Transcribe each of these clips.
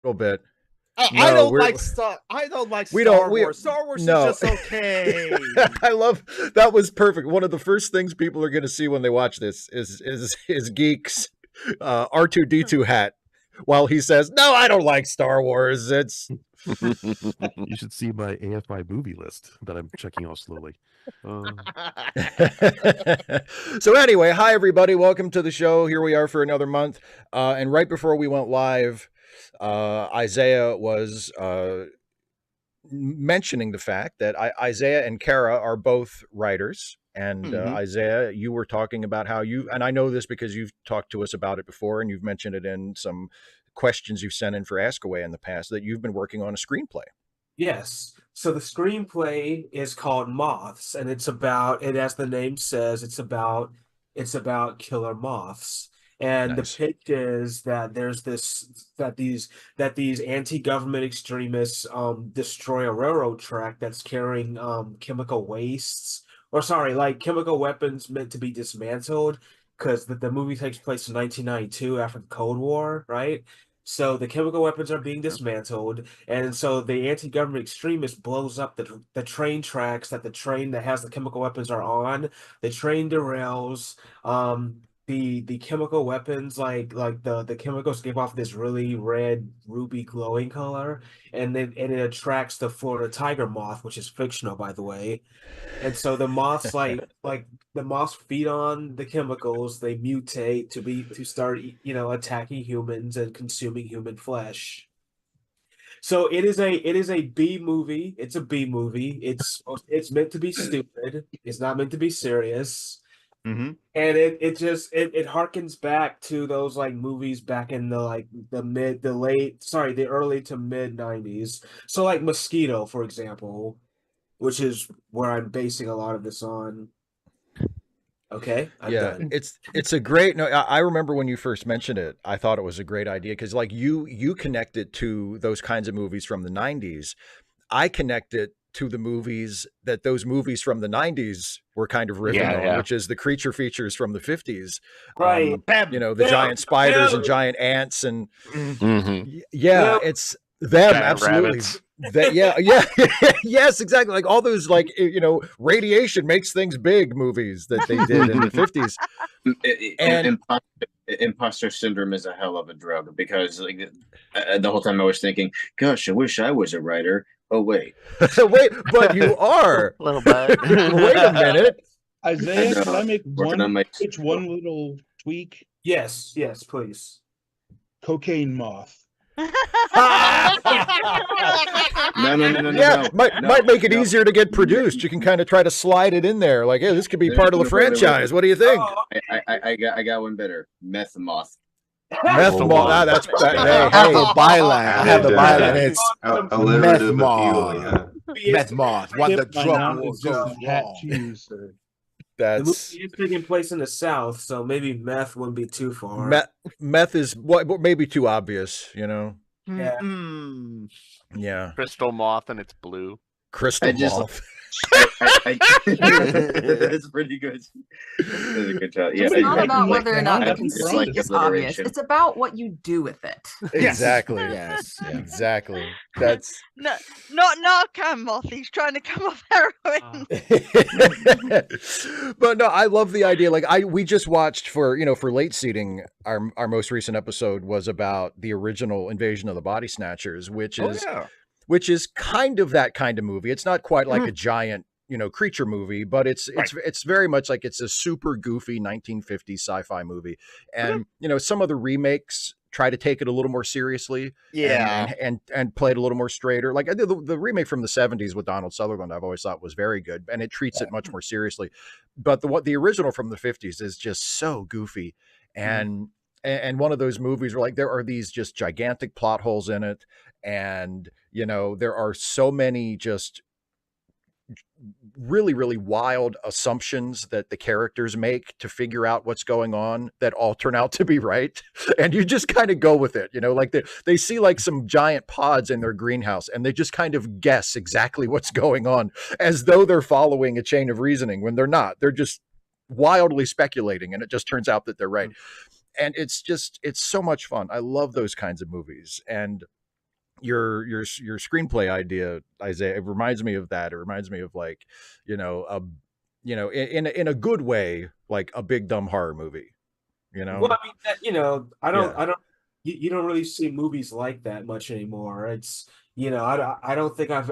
little bit. I No, don't like Star. I don't like we Star don't. Wars. Star Wars No. is just okay. I love that. Was perfect. One of the first things people are going to see when they watch this is Geek's R2D2 hat, while he says, "No, I don't like Star Wars." It's You should see my AFI movie list that I'm checking off slowly. So anyway, hi everybody, welcome to the show. Here we are for another month, and right before we went live, Isaiah was mentioning the fact that Isaiah and Kara are both writers. And Isaiah, you were talking about how you, and I know this because you've talked to us about it before, and you've mentioned it in some questions you've sent in for Ask Away in the past, that you've been working on a screenplay. Yes. So the screenplay is called Moths, and it's about, and as the name says, it's about killer moths. And Nice. the pitch is that there's these anti-government extremists destroy a railroad track that's carrying chemical wastes, or sorry, like chemical weapons meant to be dismantled, because the movie takes place in 1992 after the Cold War, right? So the chemical weapons are being dismantled, and so the anti-government extremist blows up the train tracks that the train that has the chemical weapons are on. The train derails. The chemical weapons, like the chemicals give off this really red, ruby glowing color, and it attracts the Florida tiger moth, which is fictional, by the way. And so the moths like the moths feed on the chemicals, they mutate to start attacking humans and consuming human flesh. So it is a B movie. It's a B movie. It's meant to be stupid. It's not meant to be serious. Mm-hmm. And it harkens back to those like movies back in the early to mid 90s. So like Mosquito, for example, which is where I'm basing a lot of this on. Okay, I'm done. It's a great. No, I remember when you first mentioned it, I thought it was a great idea because like you connect it to those kinds of movies from the 90s. I connect it to the movies that those movies from the 90s were kind of riffing on, which is the creature features from the 50s. Right. The giant spiders and giant ants and it's them. Giant absolutely. Yes, exactly. Like all those radiation makes things big movies that they did in the 50s. And imposter syndrome is a hell of a drug because like the whole time I was thinking, gosh, I wish I was a writer. Oh, wait. Wait, but you are. A little bit. Wait a minute. Isaiah, can I make one little tweak? Yes, please. Cocaine moth. No. Yeah, might make it easier to get produced. You can kind of try to slide it in there. Like, hey, this could be part of the franchise. What do you think? I got one better. Meth moth. Meth moth. That's I have a byline. It's meth moth. Meth moth. What the drug war goes wrong. The movie is taking place in the South, so maybe meth wouldn't be too far. Meth is maybe too obvious, Yeah. Yeah. Crystal moth and it's blue. Crystal moth. It's pretty good. That's a good job. Yeah, it's not about whether or not you can it's see it's obvious. It's about what you do with it. Exactly. Yes. Exactly. That's not Narcan moth. He's trying to come off heroin. But no, I love the idea. Like we just watched for late seating. Our most recent episode was about the original Invasion of the Body Snatchers, which is kind of that kind of movie. It's not quite like a giant, creature movie, but it's very much like it's a super goofy 1950s sci-fi movie. And, some of the remakes try to take it a little more seriously and play it a little more straighter. Like the remake from the 70s with Donald Sutherland, I've always thought was very good, and it treats it much more seriously. But the original from the 50s is just so goofy. And one of those movies where like there are these just gigantic plot holes in it. And, there are so many just really, really wild assumptions that the characters make to figure out what's going on that all turn out to be right. And you just kind of go with it, like they see like some giant pods in their greenhouse and they just kind of guess exactly what's going on as though they're following a chain of reasoning when they're not. They're just wildly speculating and it just turns out that they're right. And it's so much fun. I love those kinds of movies. And your screenplay idea, Isaiah. It reminds me of that. It reminds me of like, in a good way, like a big dumb horror movie. Well, I mean, I don't. You don't really see movies like that much anymore. It's I don't think I've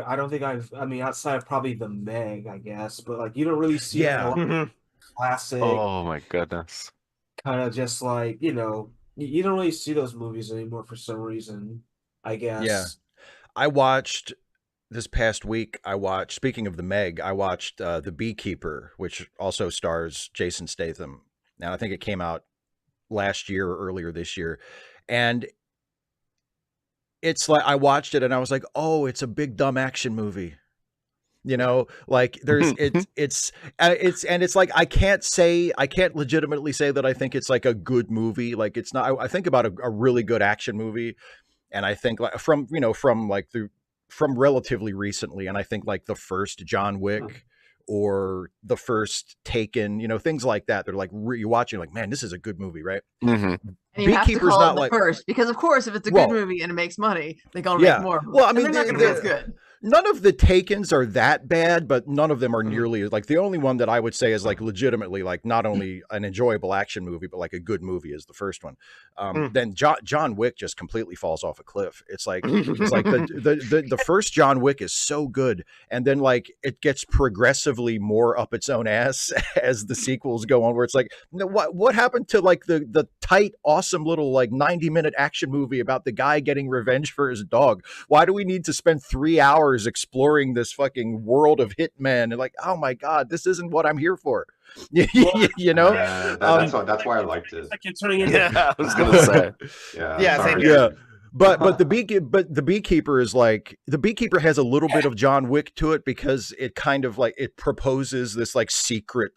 I mean outside of probably The Meg, I guess, but like you don't really see classic. Oh my goodness. Kind of just like you don't really see those movies anymore for some reason, I guess. Yeah. I watched this past week. Speaking of The Meg, I watched The Beekeeper, which also stars Jason Statham. Now I think it came out last year or earlier this year. And it's like I watched it and I was like, oh, it's a big dumb action movie. Like there's it's like I can't legitimately say that I think it's like a good movie. Like it's not. I think about a really good action movie, and I think like from relatively recently, and I think like the first John Wick or the first Taken, things like that. They're like you watching like, man, this is a good movie, right? And you have to call it the first, because of course, if it's a good movie and it makes money, they're gonna make more. Well, I mean, they're not gonna be as good. None of the Takens are that bad, but none of them are nearly like the only one that I would say is like legitimately like not only an enjoyable action movie, but like a good movie is the first one. Then John Wick just completely falls off a cliff. It's like the first John Wick is so good, and then like it gets progressively more up its own ass as the sequels go on. Where it's like, what happened to like the tight, awesome little like 90-minute action movie about the guy getting revenge for his dog? Why do we need to spend 3 hours exploring this fucking world of hitmen? And like, oh my god, this isn't what I'm here for. That's why I liked it. I was gonna say. But the Beekeeper is like, the Beekeeper has a little bit of John Wick to it, because it kind of like it proposes this like secret,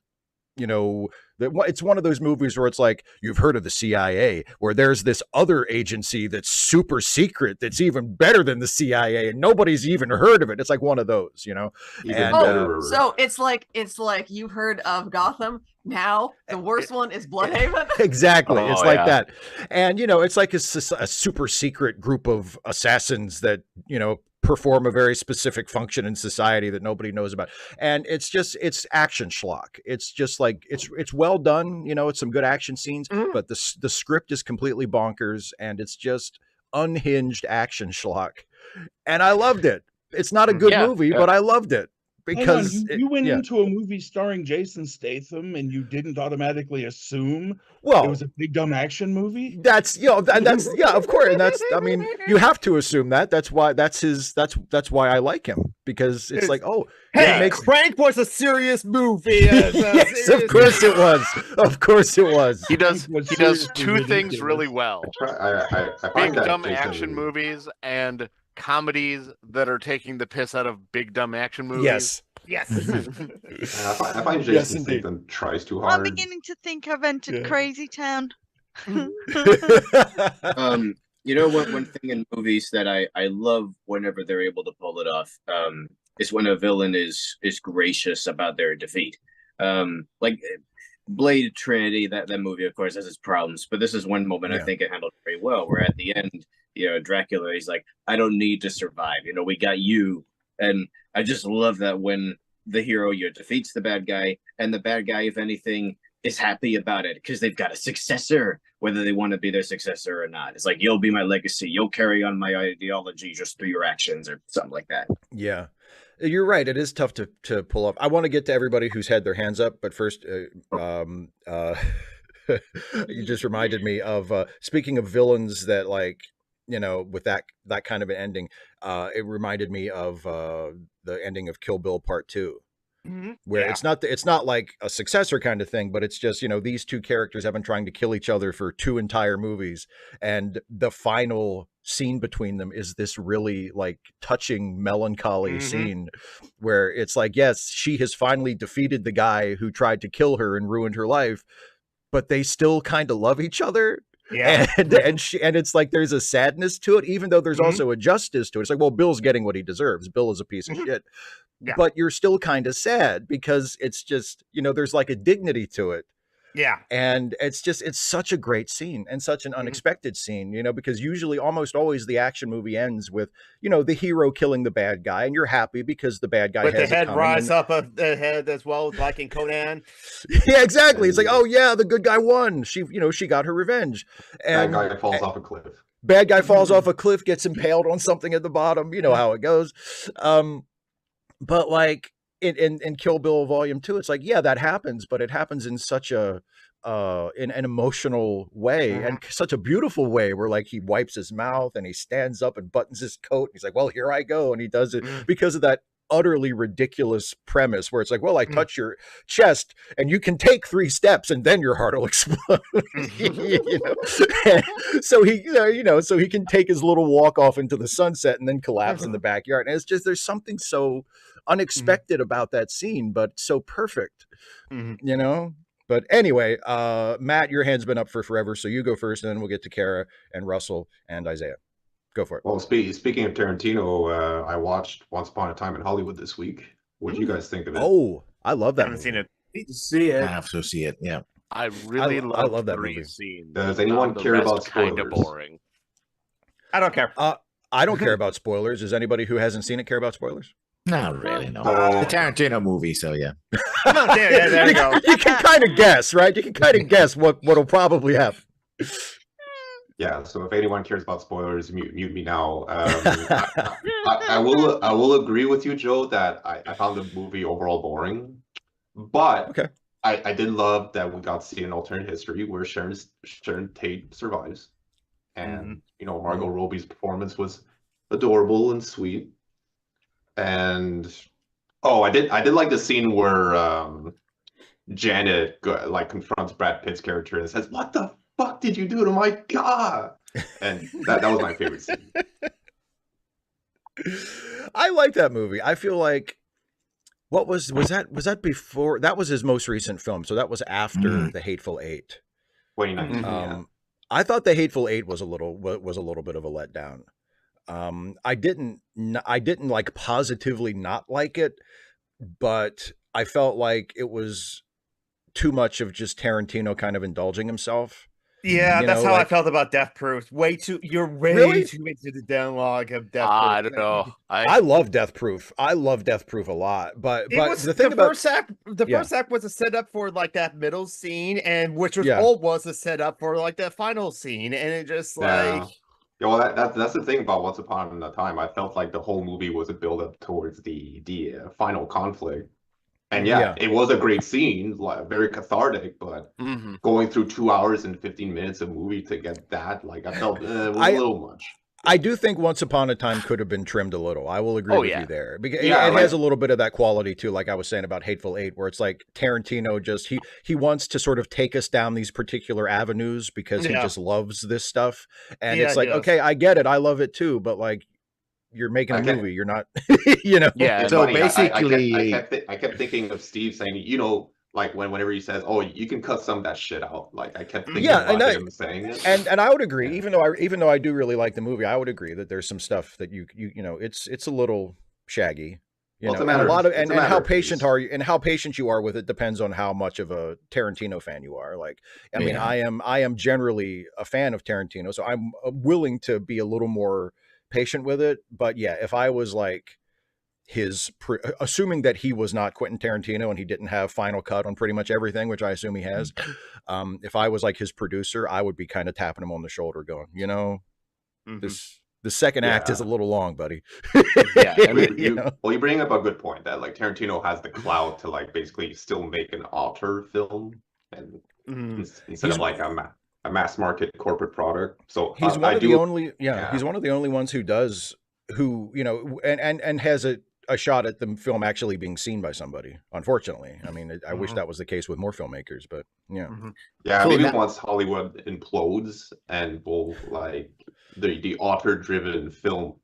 it's one of those movies where it's like, you've heard of the CIA, where there's this other agency that's super secret, that's even better than the CIA, and nobody's even heard of it. It's like one of those, So it's like you've heard of Gotham. Now the worst one is Bloodhaven. Exactly. It's like that. And, it's like a super secret group of assassins that, perform a very specific function in society that nobody knows about. And it's action schlock. It's just like, it's well done. It's some good action scenes, but the script is completely bonkers, and it's just unhinged action schlock. And I loved it. It's not a good movie, but I loved it. Because you went into a movie starring Jason Statham, and you didn't automatically assume it was a big dumb action movie. That's of course, and that's, I mean, you have to assume that. That's why that's why I like him, because it's like, Crank was a serious movie. Yes, of course it was. Of course it was. He does two things really well: big dumb action movies and comedies that are taking the piss out of big dumb action movies. Yes. I find Jason Statham tries too hard. I'm beginning to think I've entered Crazy Town. One thing in movies that I love whenever they're able to pull it off is when a villain is gracious about their defeat. Like Blade Trinity, that movie of course has its problems, but this is one moment I think it handled very well, where at the end, Dracula, he's like, I don't need to survive, we got you. And I just love that when the hero defeats the bad guy, and the bad guy, if anything, is happy about it because they've got a successor, whether they want to be their successor or not. It's like, you'll be my legacy, you'll carry on my ideology just through your actions, or something like that. Yeah, you're right. It is tough to pull off. I want to get to everybody who's had their hands up, but first, you just reminded me of speaking of villains that, like, with that kind of an ending, it reminded me of the ending of Kill Bill Part 2. Where it's not like a successor kind of thing, but it's just, these two characters have been trying to kill each other for 2 entire movies, and the final scene between them is this really like touching, melancholy scene where it's like, yes, she has finally defeated the guy who tried to kill her and ruined her life, but they still kind of love each other. And it's like there's a sadness to it, even though there's also a justice to it. It's like, well, Bill's getting what he deserves. Bill is a piece of shit. But you're still kind of sad because it's just, there's like a dignity to it. Yeah. And it's such a great scene and such an unexpected scene, because usually almost always the action movie ends with, the hero killing the bad guy, and you're happy because the bad guy with has the head rise up of the head as well, like in Conan. Yeah, exactly. It's like, oh yeah, the good guy won. She got her revenge. And bad guy falls off a cliff. Bad guy falls off a cliff, gets impaled on something at the bottom. You know how it goes. But like in Kill Bill Volume 2, it's like, yeah, that happens, but it happens in such in an emotional way and such a beautiful way where like he wipes his mouth and he stands up and buttons his coat. And he's like, well, here I go. And he does it because of that utterly ridiculous premise where it's like, well, I touch your chest and you can take 3 steps and then your heart will explode. So he can take his little walk off into the sunset and then collapse in the backyard. And it's just, there's something so unexpected about that scene, but so perfect, But anyway, Matt, your hand's been up for forever, so you go first, and then we'll get to Kara and Russell and Isaiah. Go for it. Well, speaking of Tarantino, I watched Once Upon a Time in Hollywood this week. What do you guys think of it? Oh, I love that. I haven't seen it. Need to see it. I have to see it. Yeah, I really love that movie. Scene. Does anyone care about spoilers? Kind of boring. I don't care. I don't care about spoilers. Does anybody who hasn't seen it care about spoilers? Not really, no. It's a Tarantino movie, so yeah. There you go. You can kind of guess, right? You can kind of guess what'll probably happen. Yeah, so if anyone cares about spoilers, mute me now. I will agree with you, Joe, that I found the movie overall boring. But okay. I did love that we got to see an alternate history where Sharon Tate survives. And, Margot Robbie's performance was adorable and sweet. And I did like the scene where Janet confronts Brad Pitt's character and says, "What the fuck did you do to my God?" And that was my favorite scene. I like that movie. I feel like was that before? That was his most recent film, so that was after The Hateful Eight. 2019. Yeah. I thought The Hateful Eight was a little bit of a letdown. I didn't like positively not like it, but I felt like it was too much of just Tarantino kind of indulging himself. Yeah, that's how I felt about Death Proof. You're way too into the dialogue of Death Proof. I don't know. I love Death Proof. I love Death Proof a lot. But the thing about first act was a setup for like that middle scene, and which was a setup for like that final scene, and it just like. Yeah, well, that's the thing about Once Upon a Time. I felt like the whole movie was a build-up towards the final conflict. And it was a great scene, like very cathartic, but going through 2 hours and 15 minutes of movie to get that, like I felt it was a little much. I do think Once Upon a Time could have been trimmed a little. I will agree with you there. Because it has a little bit of that quality too, like I was saying about Hateful Eight, where it's like Tarantino just he wants to sort of take us down these particular avenues because he just loves this stuff. And it's like, okay, I get it, I love it too, but like you're making a movie, you're not Yeah. So funny. basically I kept thinking of Steve saying, like whenever he says, "Oh, you can cut some of that shit out," like I kept thinking about him saying it. And I would agree, even though I do really like the movie, I would agree that there's some stuff that it's a little shaggy. And how patient are you, and how patient you are with it depends on how much of a Tarantino fan you are. Like, I mean, I am generally a fan of Tarantino, so I'm willing to be a little more patient with it. But yeah, if I was like assuming that he was not Quentin Tarantino and he didn't have final cut on pretty much everything, which I assume he has, if I was like his producer, I would be kind of tapping him on the shoulder going, the second act is a little long, buddy. I mean, you bring up a good point that like Tarantino has the clout to like basically still make an auteur film and instead of like a mass market corporate product. So he's one of the only ones who does, and has a shot at the film actually being seen by somebody. Unfortunately, I mean, I wish that was the case with more filmmakers, but maybe once Hollywood implodes and we'll like the author-driven film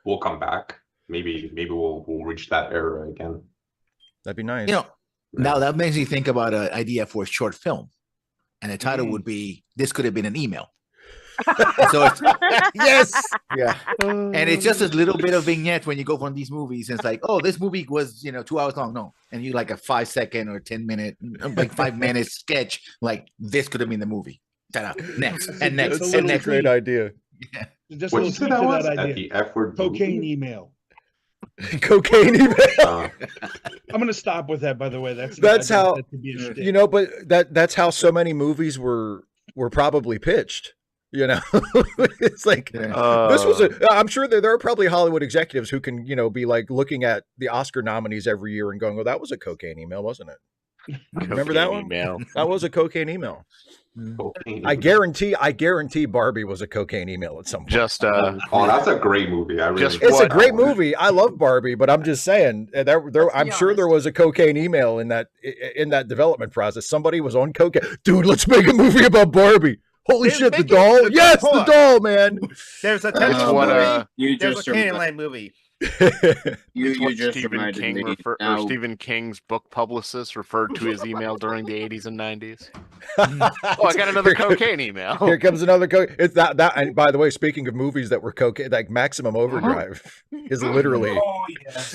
will come back. Maybe we'll reach that era again. That'd be nice. Now that makes me think about an idea for a short film, and the title would be "This Could Have Been an Email." So it's, yes, yeah, and it's just a little bit of vignette when you go from these movies. And it's like, oh, this movie was 2 hours long. No, and you like a 5-second or 10-minute, like 5 minute sketch. Like this could have been the movie. Next and next That's and such next. a great idea. Yeah. Just what you said that was at the F word. Cocaine email. Cocaine email. I'm gonna stop with that. By the way, that's how but that's how so many movies were probably pitched. It's like this was I'm sure there are probably Hollywood executives who can be like looking at the Oscar nominees every year and going, "Well, that was a cocaine email, wasn't it?" Remember that one? Email. That was a cocaine email. I guarantee Barbie was a cocaine email at some point. That's a great movie. It's a great movie. I love Barbie, but I'm just saying I'm sure there was a cocaine email in that development process. Somebody was on cocaine. Dude, let's make a movie about Barbie. Holy shit, the doll! Yes, the doll, man. There's a Candyland movie. You just Stephen King's book publicist referred to his email during the 80s and 90s. I got another cocaine email. Here comes another cocaine. It's that. And by the way, speaking of movies that were cocaine, like Maximum Overdrive is literally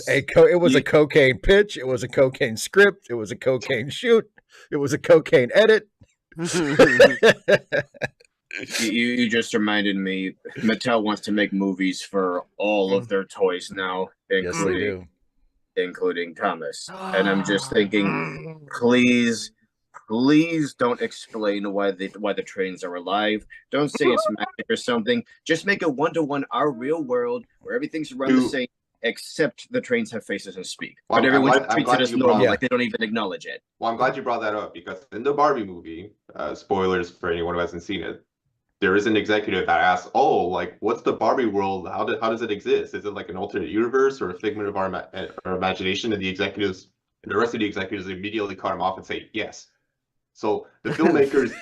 it was a cocaine pitch. It was a cocaine script. It was a cocaine shoot. It was a cocaine edit. You just reminded me. Mattel wants to make movies for all of their toys now, including Thomas. And I'm just thinking, please don't explain why the trains are alive. Don't say it's magic or something. Just make it 1-to-1 our real world where everything's around the same, except the trains have faces and speak. But everyone treats it as normal, like they don't even acknowledge it. Well, I'm glad you brought that up, because in the Barbie movie, spoilers for anyone who hasn't seen it, there is an executive that asks, what's the Barbie world? How does it exist? Is it like an alternate universe or a figment of our imagination? And the rest of the executives immediately cut him off and say yes. So the filmmakers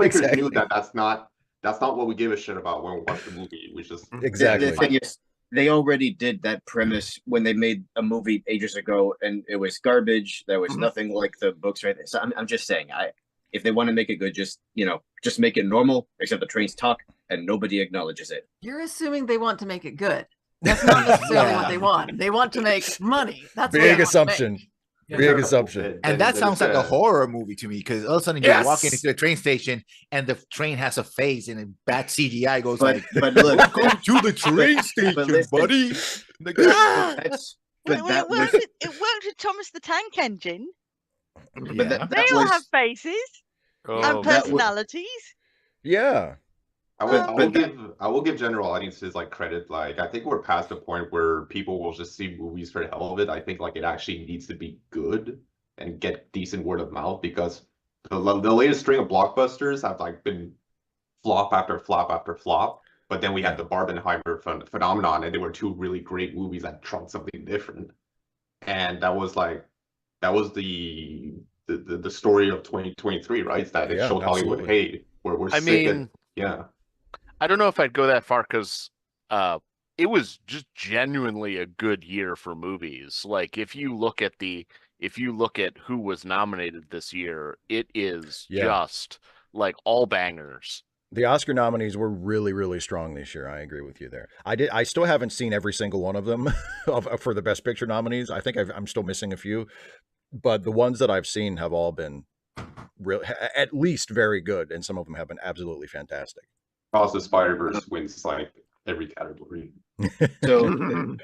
Exactly. knew that that's not what we give a shit about when we watch the movie. We just exactly. The thing is, they already did that premise when they made a movie ages ago, and it was garbage. There was nothing like the books, right? So I'm just saying, if they want to make it good, just make it normal, except the trains talk and nobody acknowledges it. You're assuming they want to make it good. That's not necessarily what they want. They want to make money. That's big assumption. Big assumption. And that sounds like a horror movie to me, because all of a sudden you're walking into the train station and the train has a face and a bad CGI goes but look, welcome to the train station, buddy. It worked with Thomas the Tank Engine. But they all have faces and personalities. Yeah. I will give general audiences credit. I think we're past the point where people will just see movies for the hell of it. I think it actually needs to be good and get decent word of mouth, because the latest string of blockbusters have been flop after flop after flop. But then we had the Barbenheimer phenomenon, and they were two really great movies that tried something different. And that was the story of 2023, right? That it showed Hollywood, hey, we're sick. I don't know if I'd go that far, because it was just genuinely a good year for movies. If you look at who was nominated this year, it is just all bangers. The Oscar nominees were really, really strong this year. I agree with you there. I still haven't seen every single one of them for the Best Picture nominees. I think I'm still missing a few, but the ones that I've seen have all been at least very good, and some of them have been absolutely fantastic. Also, Spider-Verse wins every category. So,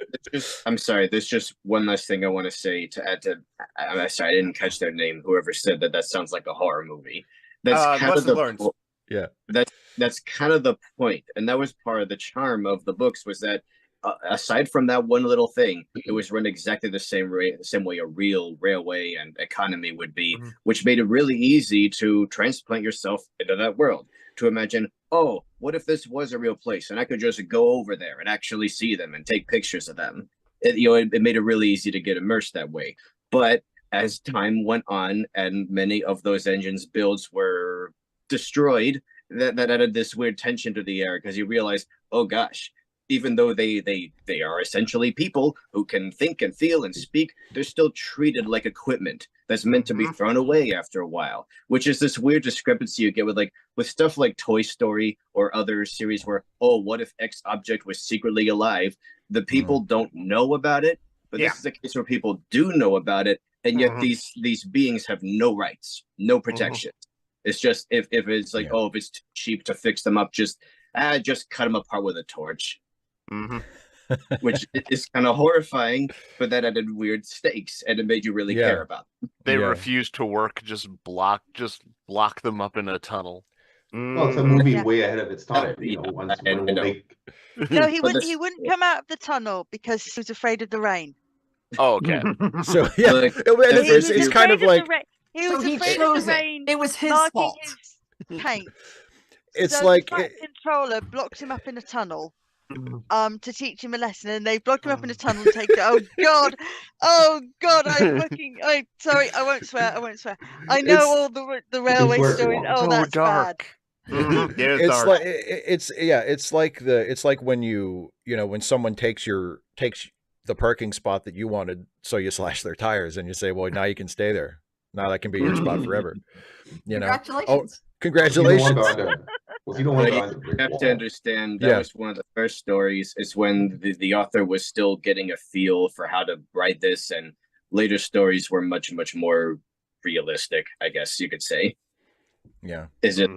I'm sorry. There's just one last thing I want to say to add to. I'm sorry, I didn't catch their name. Whoever said that sounds like a horror movie. That's kind of the yeah. That's kind of the point, and that was part of the charm of the books, was that aside from that one little thing, it was run exactly the same way a real railway and economy would be, which made it really easy to transplant yourself into that world. To imagine, oh, what if this was a real place and I could just go over there and actually see them and take pictures of them? It made it really easy to get immersed that way. But as time went on and many of those engines' builds were destroyed, that added this weird tension to the air, because you realize, oh gosh, even though they are essentially people who can think and feel and speak, they're still treated like equipment that's meant to be thrown away after a while, which is this weird discrepancy you get with stuff like Toy Story or other series where, oh, what if X object was secretly alive? The people don't know about it, but this is a case where people do know about it, and yet these beings have no rights, no protection. It's just if it's like, oh, if it's too cheap to fix them up, just cut them apart with a torch. Which is kind of horrifying, but that added weird stakes and it made you really care about them. They refuse to work, just block them up in a tunnel. Well, it's a movie way ahead of its time. No, he wouldn't come out of the tunnel because he was afraid of the rain. Oh, okay. So it's kind of like he was afraid of the rain. It was his fault. His paint. It's so like the controller blocked him up in a tunnel. To teach him a lesson, and they blocked him up in a tunnel and take it. Oh God, sorry, I won't swear. I know all the railway stories. Oh, that's dark. Bad. It's like when someone takes the parking spot that you wanted, so you slash their tires and you say, well, now you can stay there. Now that can be your spot forever. Congratulations. You have to understand that was one of the first stories. It's when the author was still getting a feel for how to write this, and later stories were much, much more realistic, I guess you could say. Yeah. Is it?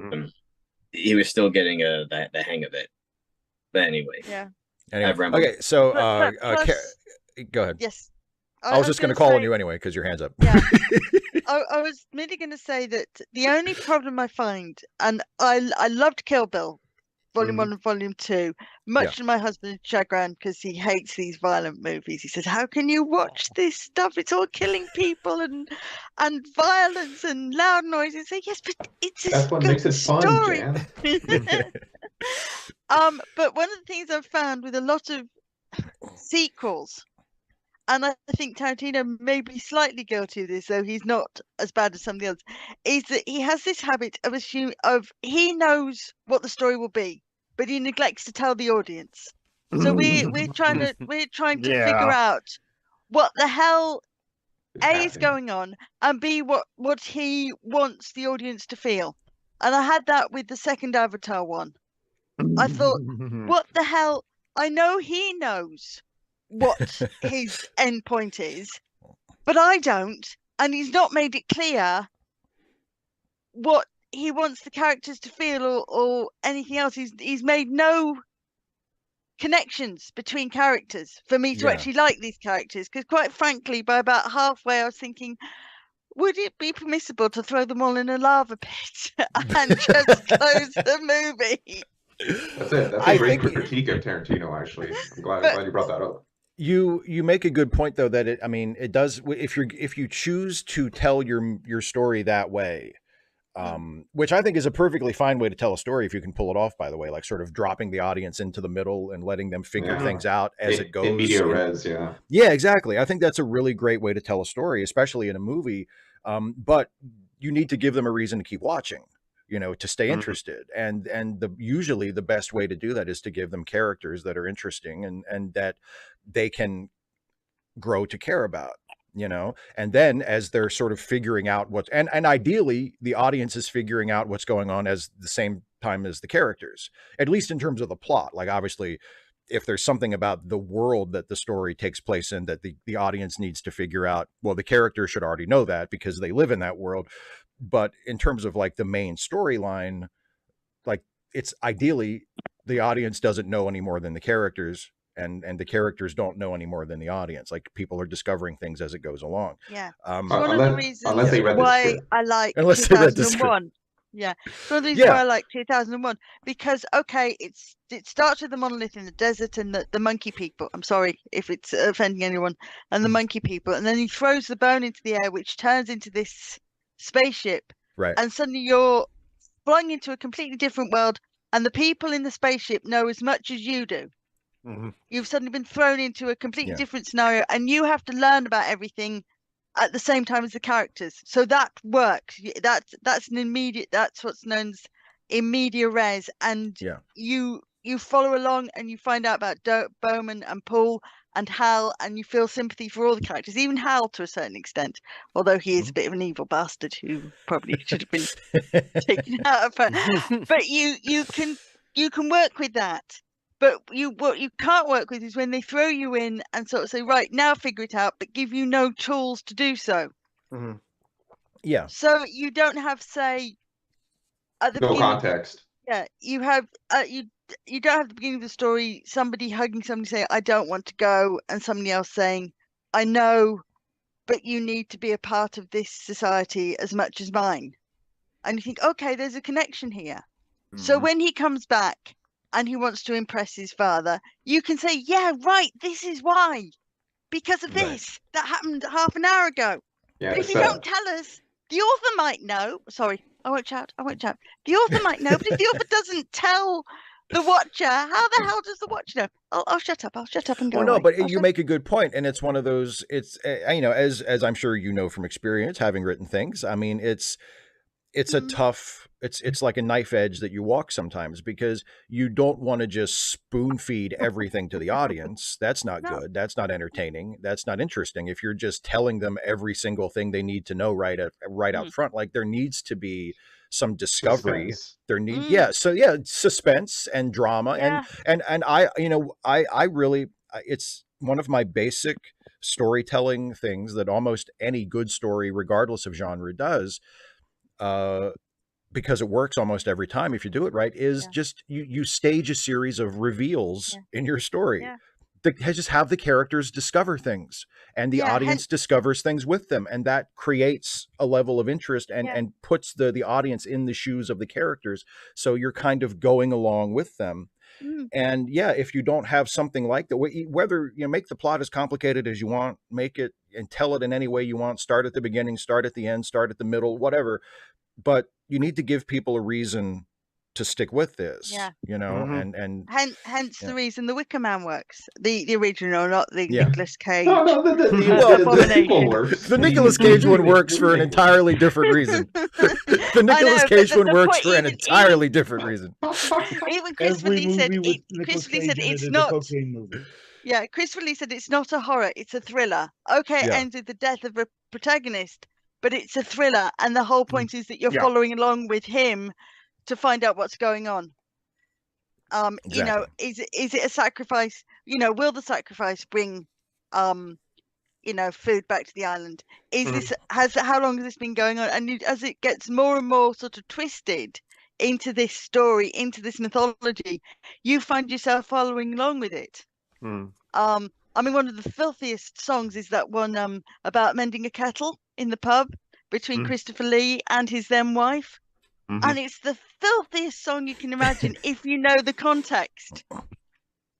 He was still getting the hang of it. But anyway. Yeah. Anyway. Okay, so go ahead. Yes. I was just going to call on you anyway because your hand's up. Yeah. I was merely going to say that the only problem I find, and I loved Kill Bill, Volume 1 and Volume 2, much to my husband's chagrin because he hates these violent movies. He says, how can you watch this stuff? It's all killing people and violence and loud noises. I say, yes, but it's That's what makes it fun, Jan. But one of the things I've found with a lot of sequels, and I think Tarantino may be slightly guilty of this, though he's not as bad as some of the others, is that he has this habit of he knows what the story will be, but he neglects to tell the audience. So we're trying to figure out what the hell is going on, and B, what he wants the audience to feel. And I had that with the second Avatar one. I thought, what the hell? I know he knows what his end point is, but I don't, and he's not made it clear what he wants the characters to feel or anything else. He's made no connections between characters for me to actually like these characters, because quite frankly, by about halfway I was thinking, would it be permissible to throw them all in a lava pit and just close the movie? That's it. That's a great critique of Tarantino, actually. I'm glad you brought that up. You make a good point, though, that it does, if you choose to tell your story that way, which I think is a perfectly fine way to tell a story if you can pull it off, by the way, like sort of dropping the audience into the middle and letting them figure things out as it goes. In media res, yeah. Yeah, exactly. I think that's a really great way to tell a story, especially in a movie. But you need to give them a reason to keep watching, to stay interested. And usually the best way to do that is to give them characters that are interesting and that they can grow to care about, and then as they're sort of figuring out and ideally the audience is figuring out what's going on as the same time as the characters, at least in terms of the plot. Like, obviously, if there's something about the world that the story takes place in that the audience needs to figure out, well, the characters should already know that because they live in that world. But in terms of like the main storyline, like, it's ideally the audience doesn't know any more than the characters, and the characters don't know any more than the audience. Like, people are discovering things as it goes along. Yeah. One of the reasons why I like 2001. Yeah. One of the reasons why I like 2001, because it starts with the monolith in the desert and the monkey people. I'm sorry if it's offending anyone, and the monkey people, and then he throws the bone into the air, which turns into this spaceship. Right. And suddenly you're flying into a completely different world, and the people in the spaceship know as much as you do. You've suddenly been thrown into a completely different scenario, and you have to learn about everything at the same time as the characters. So that works. That's what's known as in media res, and you you follow along and you find out about Bowman and Paul and Hal, and you feel sympathy for all the characters, even Hal to a certain extent, although he is a bit of an evil bastard who probably should have been taken out of her. But you can work with that. But what you can't work with is when they throw you in and sort of say, right, now figure it out, but give you no tools to do so. Yeah. So you don't have, say, at the no context. Yeah, you have you don't have the beginning of the story somebody hugging somebody saying, I don't want to go, and somebody else saying, I know, but you need to be a part of this society as much as mine. And you think, okay, there's a connection here. So when he comes back and he wants to impress his father, you can say, yeah, right, this is why. Because of this. That happened half an hour ago. Yeah, but if you don't tell us, the author might know. Sorry, I won't shout. The author might know, but if the author doesn't tell the watcher, how the hell does the watcher know? I'll shut up. I'll shut up and go. Well, no, but you make a good point, and it's one of those. It's as I'm sure you know from experience, having written things. I mean, it's a tough. It's like a knife edge that you walk sometimes, because you don't want to just spoon feed everything to the audience. That's not good. That's not entertaining. That's not interesting. If you're just telling them every single thing they need to know right out front, like there needs to be some discovery. Suspense and drama and I really, it's one of my basic storytelling things that almost any good story, regardless of genre, does, because it works almost every time if you do it right, is just you stage a series of reveals in your story. Just have the characters discover things, and the audience discovers things with them, and that creates a level of interest and puts the audience in the shoes of the characters, so you're kind of going along with them. And if you don't have something like that, whether you make the plot as complicated as you want, make it and tell it in any way you want, start at the beginning, start at the end, start at the middle, whatever, but you need to give people a reason to stick with this, and hence the reason the Wicker Man works, the original, not the Nicolas Cage. The sequel works. The Nicolas Cage one works for an entirely different reason. The Nicolas Cage one works for an entirely different reason. Even Christopher Lee said it's not. Yeah, Christopher Lee said it's not a horror, it's a thriller. Okay, it ends with the death of a protagonist, but it's a thriller, and the whole point is that you're following along with him to find out what's going on. You know, is it a sacrifice? You know, will the sacrifice bring, you know, food back to the island? Is this how long has this been going on? And as it gets more and more sort of twisted into this story, into this mythology, you find yourself following along with it. I mean, one of the filthiest songs is that one about mending a kettle in the pub between Christopher Lee and his then wife. And it's the filthiest song you can imagine if you know the context. And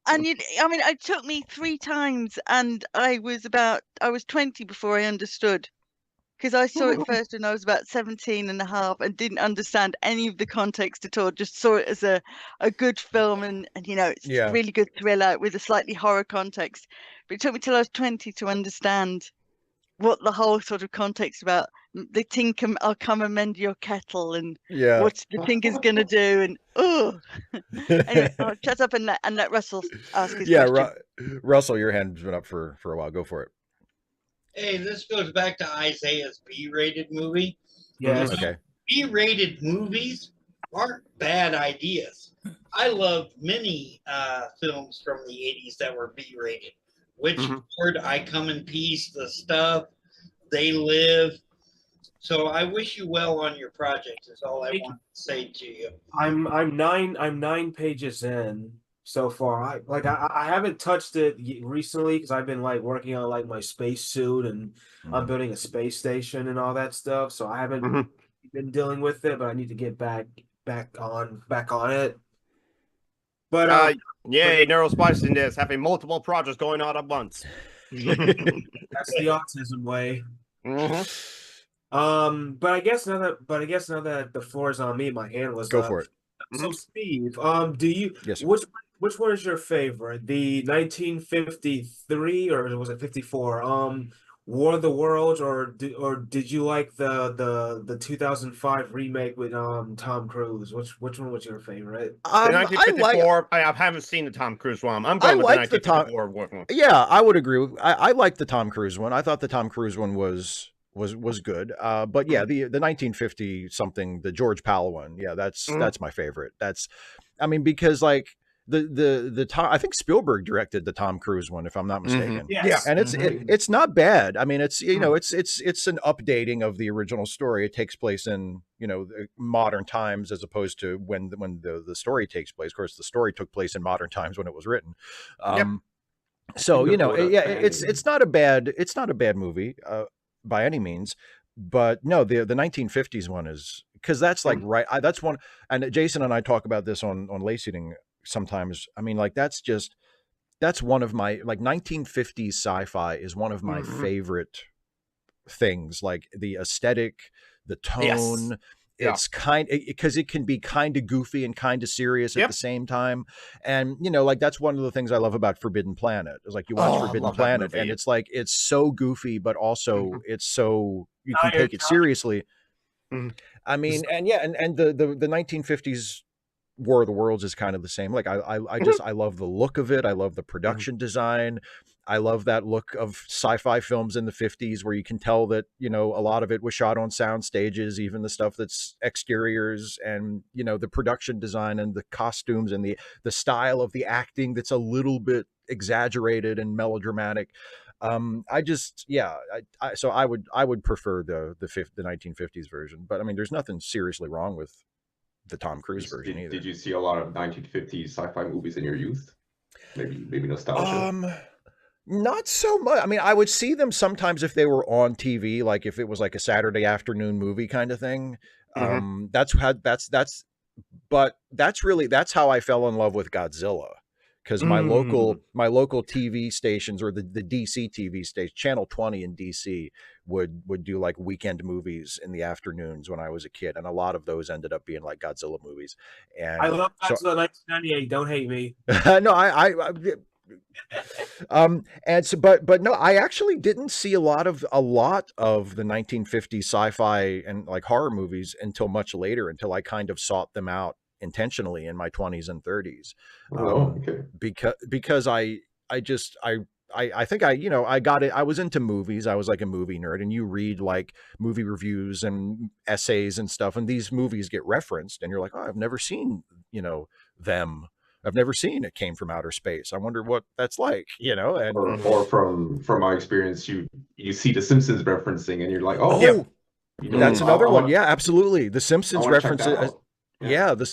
I mean, it took me 3 times, and I was 20 before I understood, because I saw it first when I was about 17 and a half and didn't understand any of the context at all. Just saw it as a good film, and you know, it's a really good thriller with a slightly horror context. But it took me till I was 20 to understand what the whole sort of context about the tinker, I'll come and mend your kettle, and what the tinker's gonna do, and anyway, I'll shut up and let Russell ask his question. Russell, your hand's been up for a while. Go for it. Hey, this goes back to Isaiah's B-rated movie. Yes. Okay. B-rated movies aren't bad ideas. I love many films from the 80s that were B-rated. Witchboard, I Come in Peace, The Stuff, They Live. So I wish you well on your project is all I want to say to you. I'm 9 pages in so far. I haven't touched it recently because I've been like working on like my space suit, and I'm building a space station and all that stuff. So I haven't been dealing with it, but I need to get back on it. But yay, neurospiciness, having multiple projects going on at once. That's the autism way. But I guess now that the floor is on me, my hand was go up. for it. So Steve, do you which one is your favorite? The 1953 or was it 54? War of the Worlds, or did you like the 2005 remake with Tom Cruise? Which one was your favorite? The 1954. I haven't seen the Tom Cruise one. I'm going with the 1954 one. Yeah, I would agree. I like the Tom Cruise one. I thought the Tom Cruise one was good. But yeah, the 1950 something, the George Powell one. Yeah, that's my favorite. I mean, because like the Tom, I think Spielberg directed the Tom Cruise one, if I'm not mistaken. Yes. And it's not bad. I mean, it's it's an updating of the original story. It takes place in modern times as opposed to when the story takes place. Of course, the story took place in modern times when it was written. So it's not a bad movie by any means. But no, the 1950s one is, because that's like that's one, and Jason and I talk about this on Late Seating sometimes. I mean, like that's one of my, like, 1950s sci-fi is one of my favorite things. Like the aesthetic, the tone. It's because it can be kind of goofy and kind of serious at the same time. And, like that's one of the things I love about Forbidden Planet. It's like you watch Forbidden Planet and it's like, it's so goofy, but also it's so, you can take it seriously. I mean, and the 1950s War of the Worlds is kind of the same. Like I love the look of it. I love the production design. I love that look of sci-fi films in the 50s where you can tell that, a lot of it was shot on sound stages, even the stuff that's exteriors, and, the production design and the costumes and the style of the acting that's a little bit exaggerated and melodramatic. So I would prefer the 1950s version, but I mean, there's nothing seriously wrong with the Tom Cruise version either. Did you see a lot of 1950s sci-fi movies in your youth? Maybe nostalgia. Not so much. I mean, I would see them sometimes if they were on TV, like if it was like a Saturday afternoon movie kind of thing. That's how I fell in love with Godzilla. Because my local TV stations, or the DC TV station, Channel 20 in DC, would do like weekend movies in the afternoons when I was a kid, and a lot of those ended up being like Godzilla movies. And I love Godzilla 1998. Don't hate me. No, but no, I actually didn't see a lot of the 1950s sci-fi and like horror movies until much later, until I kind of sought them out intentionally in my 20s and 30s. Because I think I got it. I was into movies. I was like a movie nerd, and you read like movie reviews and essays and stuff, and these movies get referenced, and you're like, oh, I've never seen, them. I've never seen It Came from Outer Space. I wonder what that's like, and or from my experience, you see The Simpsons referencing, and you're like, that's another one. Yeah, absolutely. The Simpsons references. Yeah, the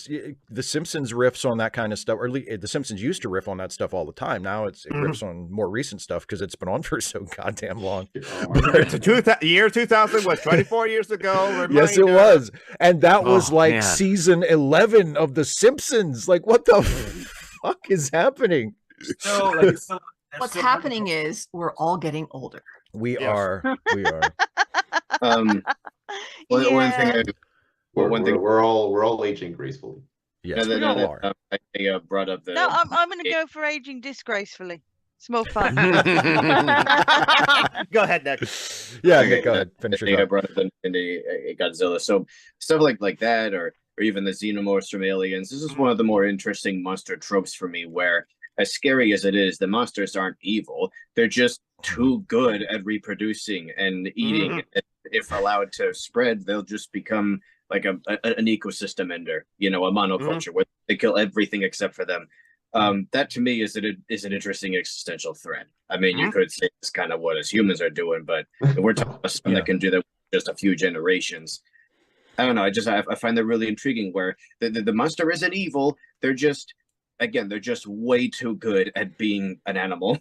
Simpsons riffs on that kind of stuff, or at least the Simpsons used to riff on that stuff all the time. Now it riffs on more recent stuff because it's been on for so goddamn long. Year 2000 was 24 years ago. Reminder. Yes, it was, and that was season 11 of the Simpsons. Like, what the fuck is happening? What's happening is we're all getting older. We are. One thing. We're all aging gracefully. Yes, we all are. I brought up the. No, I'm going to go for aging disgracefully. It's more fun. Go ahead, Nick. Yeah, go ahead. Finish it. I brought up the Godzilla. So stuff like that, or even the xenomorphs from Aliens. This is one of the more interesting monster tropes for me, where, as scary as it is, the monsters aren't evil. They're just too good at reproducing and eating. If allowed to spread, they'll just become like an ecosystem ender, a monoculture where they kill everything except for them. That to me is an interesting existential threat. I mean, you could say it's kind of what us humans are doing, but we're talking about something that can do that with just a few generations. I don't know. I find that really intriguing, where the monster isn't evil. They're just way too good at being an animal.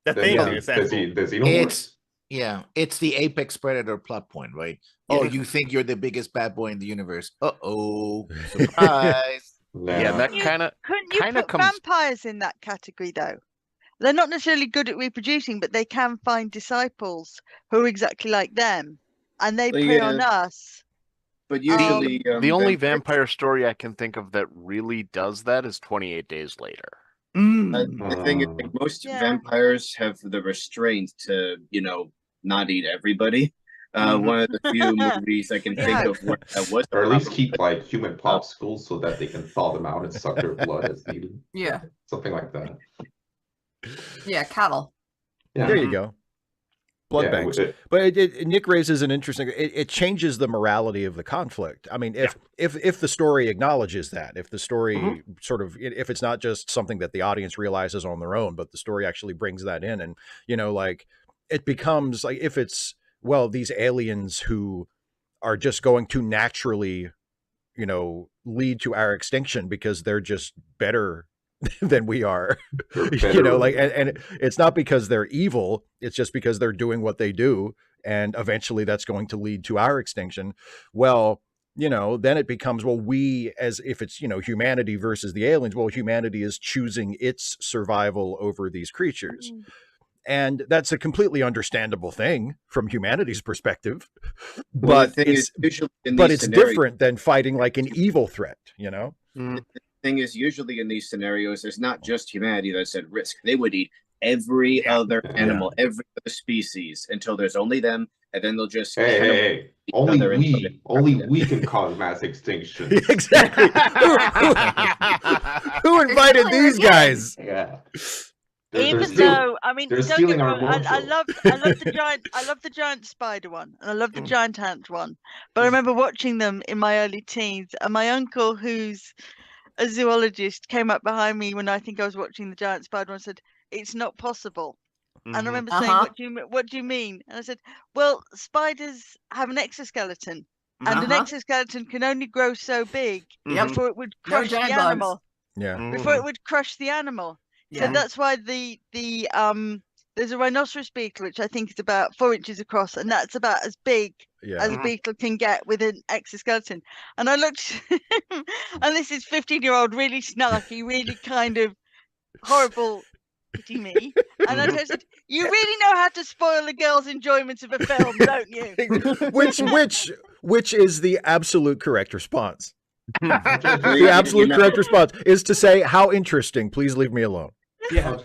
It's the apex predator plot point, right? Oh, you think you're the biggest bad boy in the universe? Surprise! Yeah, that kind of. Couldn't you put vampires in that category though? They're not necessarily good at reproducing, but they can find disciples who are exactly like them, and they prey on us. But usually, the only vampire story I can think of that really does that is 28 Days Later. The thing is, most vampires have the restraint to, not eat everybody. One of the few movies I can think of where that was, or at least keep like human popsicles so that they can thaw them out and suck their blood as needed. Yeah, something like that. Yeah, cattle. Yeah. There you go. Blood banks. But Nick raises an interesting. It changes the morality of the conflict. I mean, if the story acknowledges that, if the story sort of, if it's not just something that the audience realizes on their own, but the story actually brings that in, and like it becomes like if it's these aliens who are just going to naturally, lead to our extinction because they're just better than we are, and it's not because they're evil, it's just because they're doing what they do, and eventually that's going to lead to our extinction. Then it becomes, we, as if it's, humanity versus the aliens, humanity is choosing its survival over these creatures. And that's a completely understandable thing from humanity's perspective, but it's different than fighting like an evil threat, The thing is, usually in these scenarios, it's not just humanity that's at risk. They would eat every other animal, every other species until there's only them, and then they'll just only we can cause mass extinction. Exactly. Who invited these guys? Yeah. Even though, I mean, they're don't stealing get our me wrong, I mojo. love the giant spider one, and I love the giant ant one. But I remember watching them in my early teens, and my uncle, who's a zoologist, came up behind me when I think I was watching the giant spider one and said, "It's not possible." And I remember saying, "What do you mean?" And I said, "Well, spiders have an exoskeleton, and an exoskeleton can only grow so big before it would crush the animal. Before it would crush the animal." So that's why there's a rhinoceros beetle, which I think is about 4 inches across, and that's about as big as a beetle can get with an exoskeleton. And I looked, and this is 15-year-old, really snarky, really kind of horrible, pity me. And I said, "You really know how to spoil a girl's enjoyment of a film, don't you?" which is the absolute correct response. The absolute correct response is to say, "How interesting! Please leave me alone." Go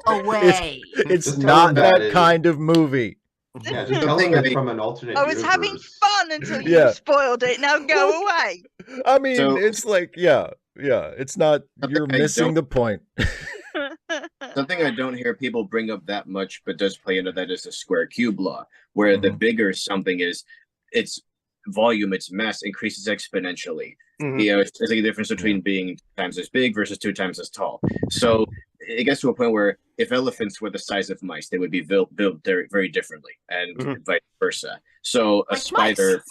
away. It's not that kind of movie. Yeah, just tell them it's from an alternate I was universe. having fun until you spoiled it. Now go away. I mean, it's like, it's not. You're missing the point. Something I don't hear people bring up that much, but does play into that, is the square cube law, where the bigger something is, its volume, its mass increases exponentially. It's like a difference between being 2 times as big versus 2 times as tall. So it gets to a point where if elephants were the size of mice, they would be built very, very differently, and vice versa. So a spider,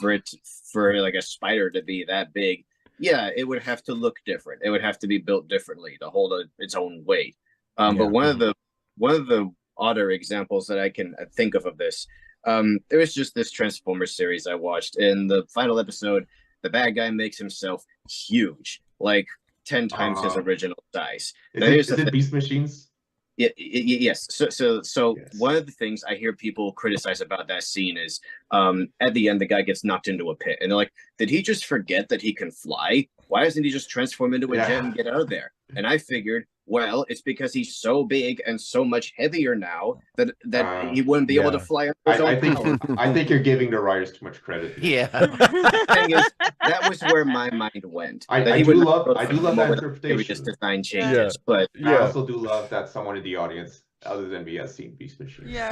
for like a spider to be that big, it would have to look different. It would have to be built differently to hold its own weight. But one of the odder examples that I can think of this, there was just this Transformers series I watched. In the final episode, the bad guy makes himself huge, like 10 times his original size. Is it Beast Machines? Yes. So one of the things I hear people criticize about that scene is, at the end, the guy gets knocked into a pit, and they're like, "Did he just forget that he can fly? Why doesn't he just transform into a jet and get out of there?" And I figured, well, it's because he's so big and so much heavier now that he wouldn't be able to fly up his own power. I think you're giving the writers too much credit. The thing is, that was where my mind went. I do love that interpretation. It was just design changes, but I also do love that someone in the audience, other than me, has seen Beast Machines. Yeah,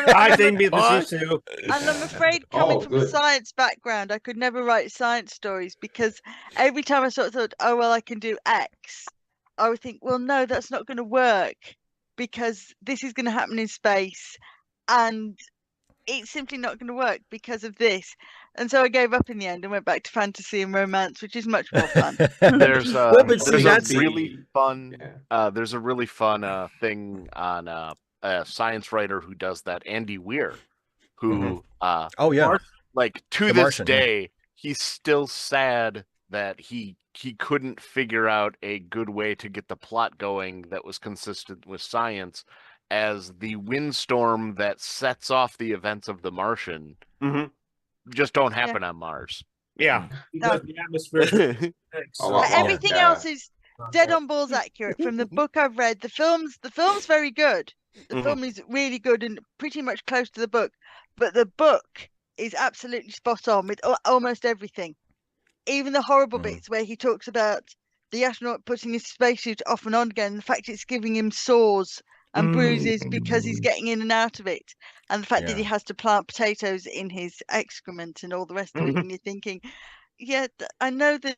I think Beast Machines too. And I'm afraid, coming from a science background, I could never write science stories, because every time I sort of thought, "Oh well, I can do X," I would think, "Well, no, that's not going to work, because this is going to happen in space, and it's simply not going to work because of this." And so I gave up in the end and went back to fantasy and romance, which is much more fun. There's a really fun thing on a science writer who does that, Andy Weir, who like to this day he's still sad that he couldn't figure out a good way to get the plot going that was consistent with science, as the windstorm that sets off the events of The Martian just don't happen on Mars. Yeah. Because the atmosphere. Everything else is dead on balls accurate. From the book I've read, the film's very good. The film is really good and pretty much close to the book, but the book is absolutely spot on with almost everything. Even the horrible bits where he talks about the astronaut putting his spacesuit off and on again, the fact it's giving him sores and bruises because he's getting in and out of it, and the fact that he has to plant potatoes in his excrement and all the rest of it, and you're thinking, yeah, I know that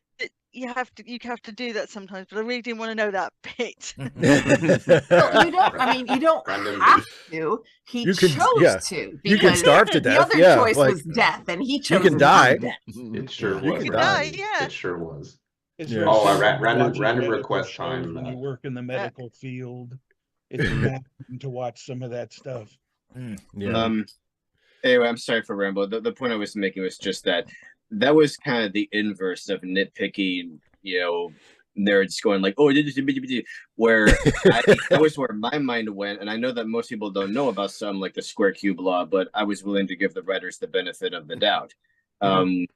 you have to do that sometimes, but I really didn't want to know that bit. Well, you don't. I mean, you don't have to. He chose to. You can starve to death. The other choice was death, and he chose. You can die. Death. It sure you was. can die. Yeah. It sure was. Random request time. When you work in the medical field, it's important to watch some of that stuff. Yeah. Anyway, I'm sorry for Rambo. The point I was making was just that was kind of the inverse of nitpicky, nerds going like, oh, where that was where my mind went. And I know that most people don't know about some like the square cube law, but I was willing to give the writers the benefit of the doubt.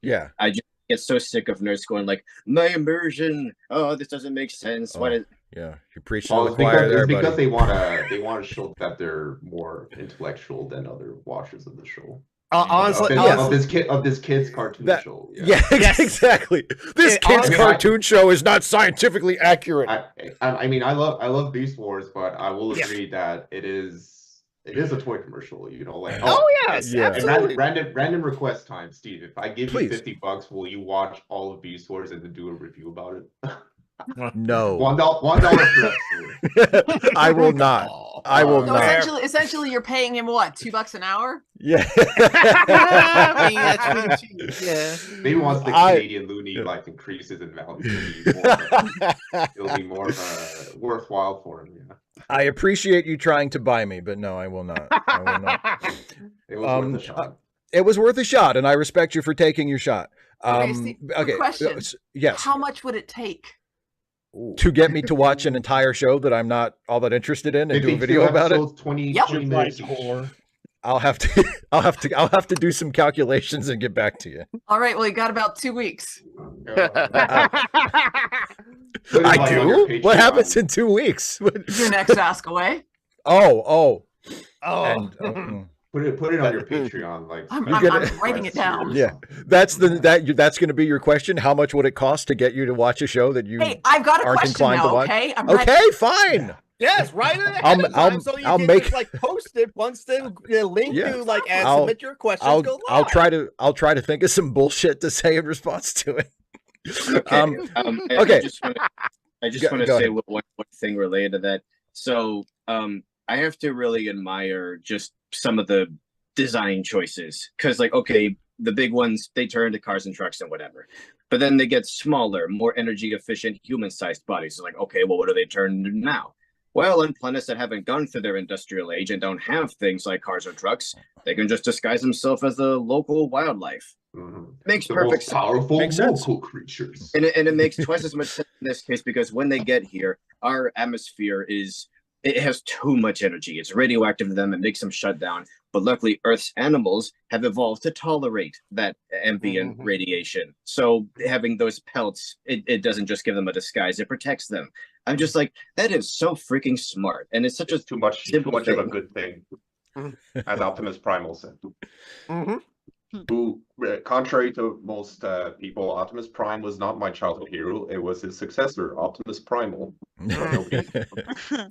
Yeah. I just get so sick of nerds going like, my immersion, oh, this doesn't make sense. What is Yeah, you preach to the choir there, buddy. Because they want to show that they're more intellectual than other watchers of the show. Honestly, of this kid's cartoon show. Yeah, exactly. This kid's cartoon show is not scientifically accurate. I mean, I love Beast Wars, but I will agree that it is a toy commercial. Yes, absolutely. Random request time, Steve. If I give you $50, will you watch all of Beast Wars and then do a review about it? No. $1 per episode. I will not. I will not. Essentially, you're paying him what, $2 an hour? Yeah. I mean, that's really cheap. Yeah. Maybe once the Canadian loonie increases in value, it'll be more worthwhile for him. Yeah. I appreciate you trying to buy me, but no, I will not. I will not. It was worth a shot. It was worth a shot, and I respect you for taking your shot. Okay. Question. Yes. How much would it take to get me to watch an entire show that I'm not all that interested in and do a video about it? 20 minutes. I'll have to do some calculations and get back to you. All right. Well, you got about 2 weeks. I do. What happens in 2 weeks? Your next Ask Away. Oh. And, Put it on your Patreon. I'm writing it down. Yeah, that's going to be your question. How much would it cost to get you to watch a show that you I've got a aren't question inclined now, to watch? Okay, okay, fine. Yes, right. I'll make post it once the link to submit your questions. I'll try to think of some bullshit to say in response to it. Okay. I just want to say one thing related to that. So I have to really admire just some of the design choices, because the big ones, they turn to cars and trucks and whatever, but then they get smaller, more energy efficient, human-sized bodies. So what do they turn to now? Well, on planets that haven't gone through their industrial age and don't have things like cars or trucks, they can just disguise themselves as the local wildlife. Makes perfect sense. Powerful local creatures. And it makes twice as much sense in this case, because when they get here, our atmosphere it has too much energy. It's radioactive to them. It makes them shut down. But luckily, Earth's animals have evolved to tolerate that ambient radiation. So having those pelts, it doesn't just give them a disguise. It protects them. I'm just like, that is so freaking smart. And it's such too much of a good thing, as Optimus Primal said. Who, contrary to most people, Optimus Prime was not my childhood hero. It was his successor, Optimus Primal.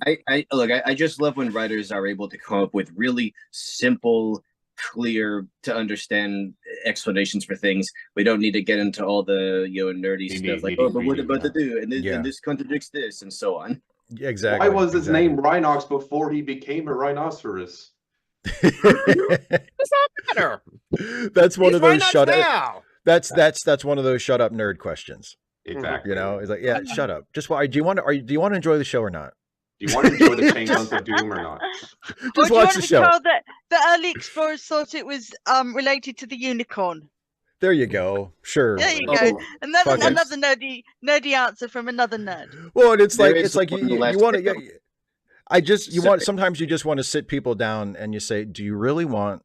I just love when writers are able to come up with really simple, clear to understand explanations for things. We don't need to get into all the nerdy stuff but what about the do and this contradicts this and so on. Yeah, exactly. Why was his name Rhinox before he became a rhinoceros? Does that matter? That's one of those shut up. That's one of those shut up nerd questions. Exactly. It's like, shut up. Just why do you want to enjoy the show or not? Do you want to enjoy the Chain Guns of Doom or not? Just watch the show. That the early explorers thought it was related to the unicorn. There you go. Sure. There you go. Another nerdy answer from another nerd. Well, it's like you want to. Sometimes you just want to sit people down and you say, do you really want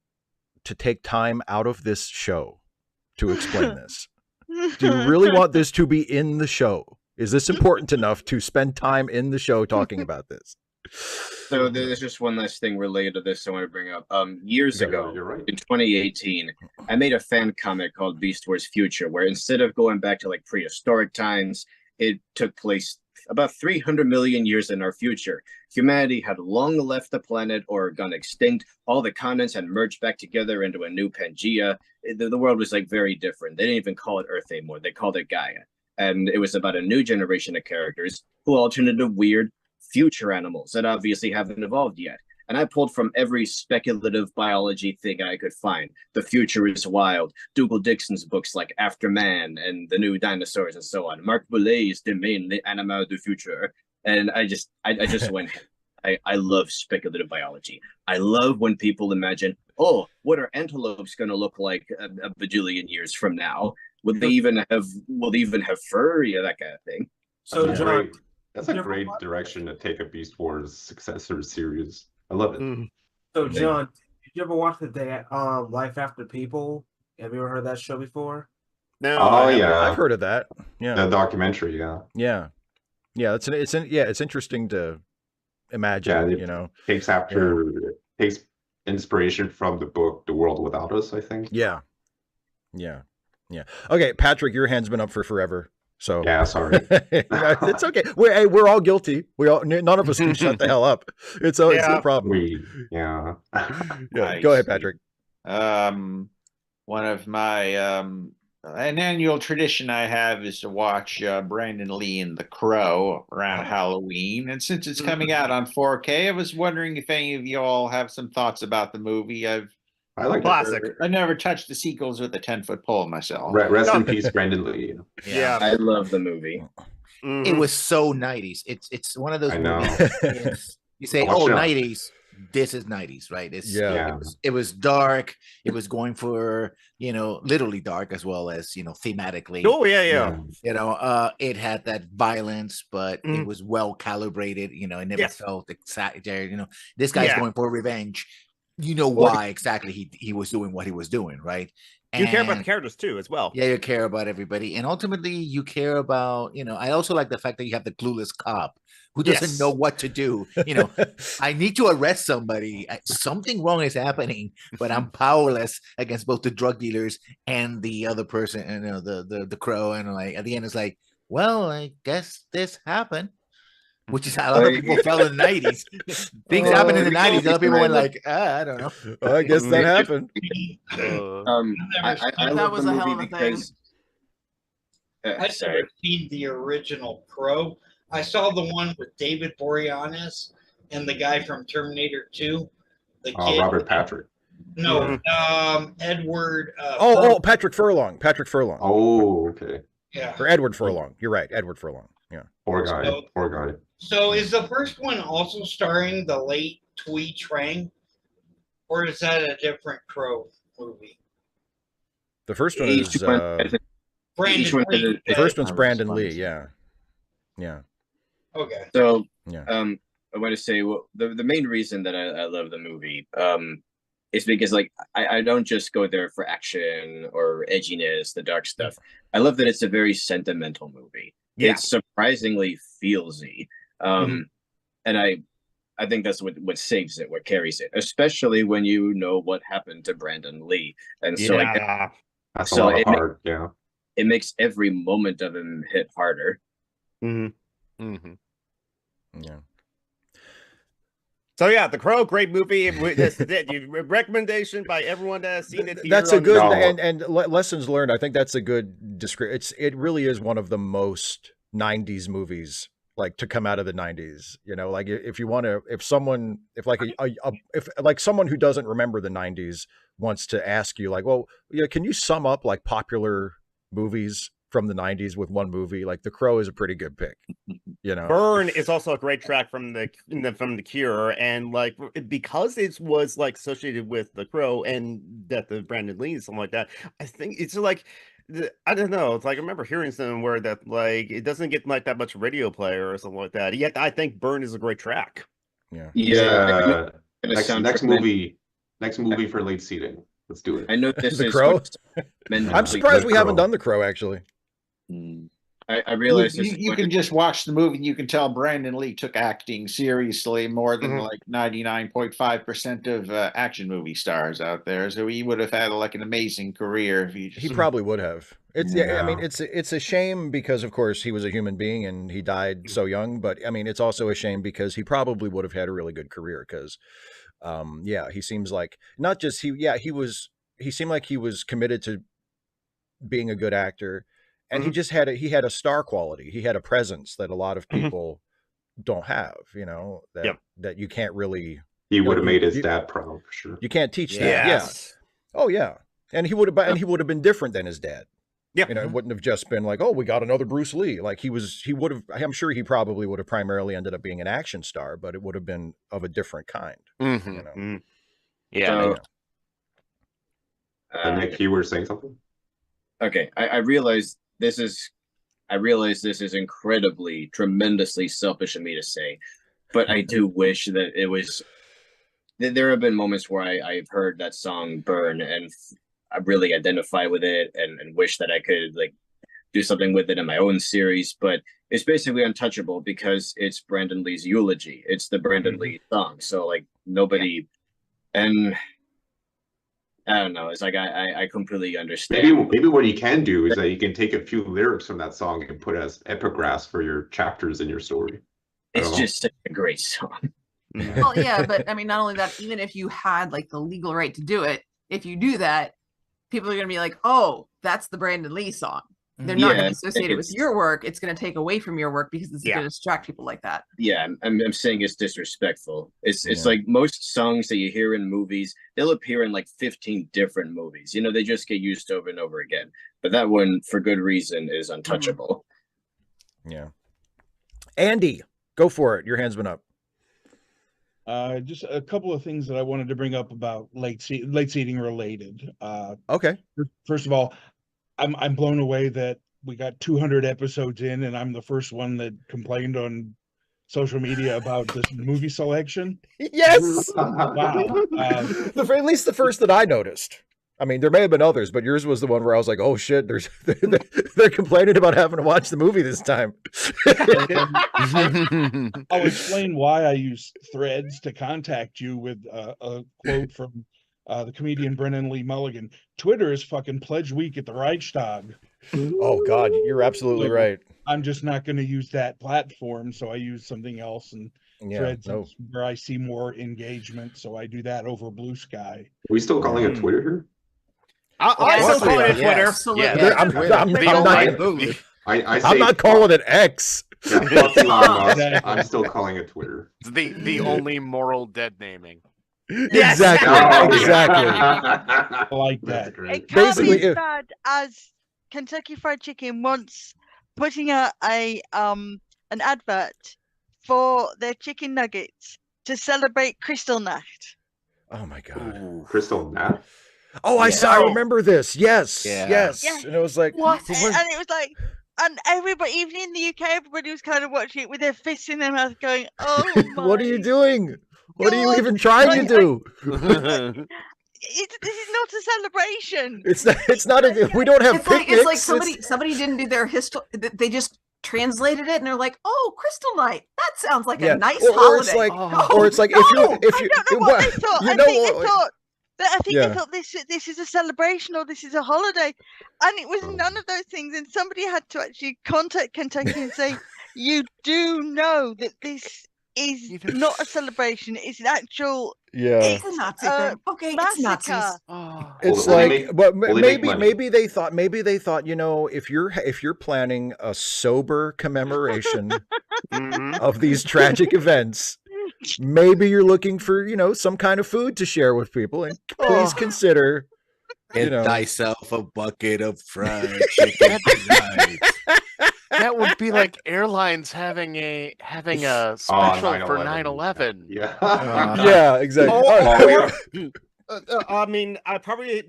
to take time out of this show to explain this? Do you really want this to be in the show? Is this important enough to spend time in the show talking about this? So there's just one last thing related to this I want to bring up. Years ago, you're right. in 2018, I made a fan comic called Beast Wars Future, where instead of going back to like prehistoric times, it took place about 300 million years in our future. Humanity had long left the planet or gone extinct. All the continents had merged back together into a new Pangea. The world was like very different. They didn't even call it Earth anymore. They called it Gaia. And it was about a new generation of characters who all turned into weird future animals that obviously haven't evolved yet. And I pulled from every speculative biology thing I could find. The Future is Wild, Dougal Dixon's books like After Man and The New Dinosaurs and so on. Marc Boulez's Domaine, Les Animaux du Futur. And I just went, I love speculative biology. I love when people imagine, oh, what are antelopes going to look like a bajillion years from now? Will they even have fur? Yeah, that kind of thing. So, John, that's a great direction to take a Beast Wars successor series. I love it. So, John, did you ever watch the Life After People? Have you ever heard that show before? No. Oh yeah, I've heard of that. Yeah, the documentary. Yeah. It's interesting to imagine. Yeah, it takes inspiration from the book "The World Without Us." I think. Yeah. Okay, Patrick, your hand's been up for forever. So yeah, sorry. It's okay. We're all guilty. None of us can shut the hell up. It's no problem. Yeah. Go ahead, Patrick. One of my an annual tradition I have is to watch Brandon Lee and The Crow around Halloween, and since it's coming out on 4K, I was wondering if any of you all have some thoughts about the movie. I like classic. I never touched the sequels with a 10-foot pole myself. Rest in peace, Brandon Lee. Yeah, I love the movie. It was so 90s. It's one of those movies. You say, oh, 90s. This is 90s, right? It was dark. It was going for, literally dark as well as, thematically. Oh, yeah. It had that violence, but it was well calibrated. It never felt exaggerated. This guy's going for revenge. Why exactly he was doing what he was doing, right? And you care about the characters too, as well. Yeah, you care about everybody, and ultimately you care about. I also like the fact that you have the clueless cop who doesn't know what to do. I need to arrest somebody. Something wrong is happening, but I'm powerless against both the drug dealers and the other person, and the crow. And like at the end, it's like, well, I guess this happened. Which is how a lot of people felt in the 90s. Things happened in the 90s. A lot of people went like, I don't know. I guess that happened. I love the movie because I've never seen the original Crow. I saw the one with David Boreanaz and the guy from Terminator 2. The kid. Robert Patrick. No, Edward. Patrick Furlong. Oh, okay. Yeah. Or Edward Furlong. You're right, Edward Furlong. Yeah. Poor guy. So is the first one also starring the late Tui Trang? Or is that a different Crow movie? The first one is Brandon Lee. The first one's Brandon Lee, yeah. Okay. So I want to say the main reason that I love the movie is because I don't just go there for action or edginess, the dark stuff. I love that it's a very sentimental movie. Yeah. It's surprisingly feelsy. And I think that's what saves it, what carries it, especially when you know what happened to Brandon Lee. And so that's a lot of heart, it makes every moment of him hit harder. Yeah. So yeah, The Crow, great movie. Recommendation by everyone that has seen it. That's a good and lessons learned. I think that's a good description. It really is one of the most 90s movies to come out of the 90s. If someone who doesn't remember the 90s wants to ask you can you sum up popular movies from the 90s with one movie? The Crow is a pretty good pick. Burn is also a great track from the Cure, and because it was associated with The Crow and Death of Brandon Lee and something like that, I think it's I don't know. It's I remember hearing somewhere that it doesn't get that much radio play or something like that. Yet I think Burn is a great track. Yeah. Next movie for late seating. Let's do it. I know this The is Crow. I'm surprised we haven't done The Crow actually. I realize you can just watch the movie and you can tell Brandon Lee took acting seriously more than like 99.5% of action movie stars out there. So he would have had like an amazing career if he just... He probably would have. I mean, it's a shame because of course he was a human being and he died so young, but I mean, it's also a shame because he probably would have had a really good career because he seems like not just he seemed like he was committed to being a good actor. And he just had a star quality. He had a presence that a lot of people don't have, that you can't really. He would have made his dad proud for sure. You can't teach that. Yeah. Oh yeah. And he would have been different than his dad. Yeah. It wouldn't have just been like, oh, we got another Bruce Lee. Like I'm sure he probably would have primarily ended up being an action star, but it would have been of a different kind. Yeah. Nick, you were saying something? Okay. I realize this is incredibly, tremendously selfish of me to say, but I do wish that it was. There have been moments where I've heard that song burn, and I really identify with it, and wish that I could like do something with it in my own series. But it's basically untouchable because it's Brandon Lee's eulogy. It's the Brandon Lee song, so like nobody, and. I don't know. It's like I completely understand. Maybe what you can do is that you can take a few lyrics from that song and put as epigraphs for your chapters in your story. It's just such a great song. Well, yeah, but I mean, not only that, even if you had like the legal right to do it, if you do that, people are going to be like, "Oh, that's the Brandon Lee song." They're not going to associate it with your work. It's going to take away from your work because it's going to distract people like that. Yeah, I'm saying it's disrespectful. It's like most songs that you hear in movies, they'll appear in like 15 different movies. They just get used over and over again. But that one, for good reason, is untouchable. Yeah. Andy, go for it. Your hand's been up. Just a couple of things that I wanted to bring up about late seating related. Okay. First of all, I'm blown away that we got 200 episodes in, and I'm the first one that complained on social media about this movie selection. Yes. Wow. At least the first that I noticed. I mean, there may have been others, but yours was the one where I was like, "Oh shit!" They're complaining about having to watch the movie this time. I'll explain why I use Threads to contact you with a quote from the comedian Brennan Lee Mulligan. Twitter is fucking pledge week at the Reichstag. Oh God, you're absolutely right. I'm just not going to use that platform, so I use something else, and Threads is where I see more engagement, so I do that over Blue Sky. Are we still calling it Twitter here? I still call it Twitter. I'm not calling it X. Yeah, I'm still calling it Twitter. It's the only moral dead naming. Yes! Exactly. I like that. It can't be as bad as Kentucky Fried Chicken once putting out an advert for their chicken nuggets to celebrate Crystal Night. Oh my God. Ooh, Crystal Night? Oh, I remember this. Yes. And it was like, what? And it was like, and everybody, even in the UK, everybody was kind of watching it with their fists in their mouth going, "Oh my what are you doing? What are you even trying to do?" This is not a celebration. It's not we don't have picnics. It's like somebody didn't do their history. They just translated it and they're like, "Oh, Crystal Night. That sounds like a nice holiday." Or it's like if you I don't know what they thought. I think they thought this is a celebration or this is a holiday, and it was none of those things. And somebody had to actually contact Kentucky and say, "You do know that this is not a celebration. It's an actual it's a Nazi thing. Okay, massacre." It's Nazis. It's like, but maybe they thought, if you're planning a sober commemoration of these tragic events, maybe you're looking for some kind of food to share with people, and please consider get thyself a bucket of fried chicken tonight. That would be like airlines having a special for 9/11. Yeah, exactly. I mean, I probably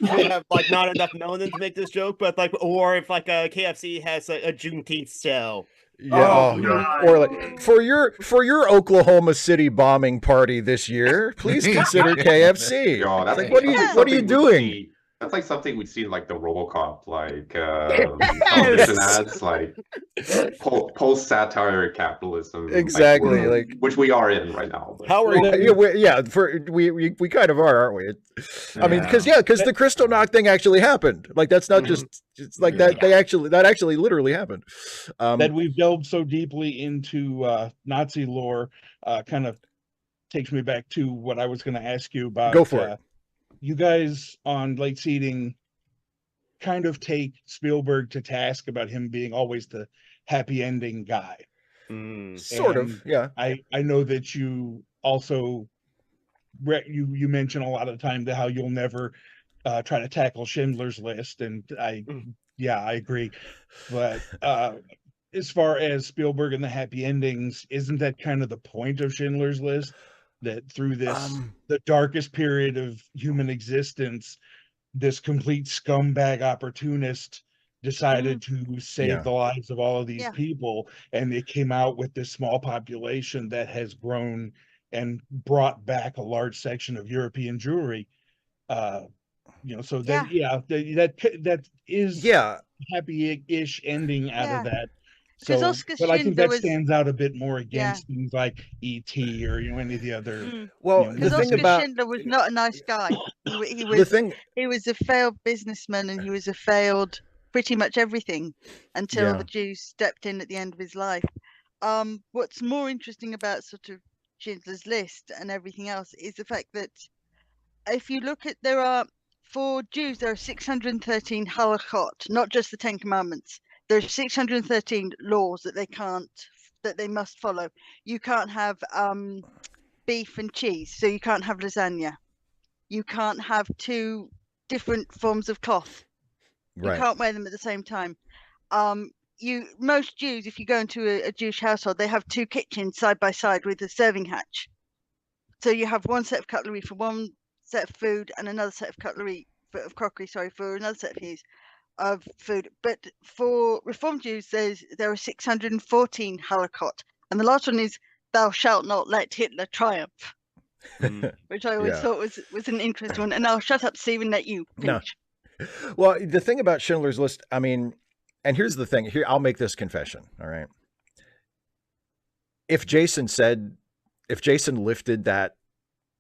would have not enough known to make this joke, but or if KFC has a Juneteenth sale. Or like for your Oklahoma City bombing party this year, please consider KFC. That's what are you doing? That's like something we'd see in like the RoboCop, like television ads, like post satire capitalism, exactly, like which we are in right now. But. How are you? Yeah, we kind of are, aren't we? I mean, because the crystal knock thing actually happened. Like that's not just it's like that. That actually literally happened. That we've delved so deeply into Nazi lore, kind of takes me back to what I was going to ask you about. Go for it. You guys on Late Seating kind of take Spielberg to task about him being always the happy ending guy. Sort of, yeah. I know that you also you mention a lot of the time how you'll never try to tackle Schindler's List, and I agree. But as far as Spielberg and the happy endings, isn't that kind of the point of Schindler's List? That through this the darkest period of human existence, this complete scumbag opportunist decided to save the lives of all of these people, and they came out with this small population that has grown and brought back a large section of European Jewry. So that is happy-ish ending out of that. So, but I think that stands out a bit more against things like E.T. or any of the other. Well, because Oscar Schindler was not a nice guy. He was a failed businessman, and he was a failed pretty much everything until the Jews stepped in at the end of his life. What's more interesting about sort of Schindler's List and everything else is the fact that if you look at for Jews there are 613 halachot, not just the 10 Commandments. There's 613 laws that they must follow. You can't have beef and cheese, so you can't have lasagna. You can't have 2 different forms of cloth. Right. You can't wear them at the same time. Most Jews, if you go into a Jewish household, they have 2 kitchens side by side with a serving hatch. So you have one set of cutlery for one set of food and another set of crockery for another set of food. But for Reform Jews, there are 614 halachot, and the last one is "Thou shalt not let Hitler triumph," which I always thought was an interesting one. And now shut up, Stephen. Let you finish. No. Well, the thing about Schindler's List, I mean, and here's the thing. Here, I'll make this confession. All right. If Jason lifted that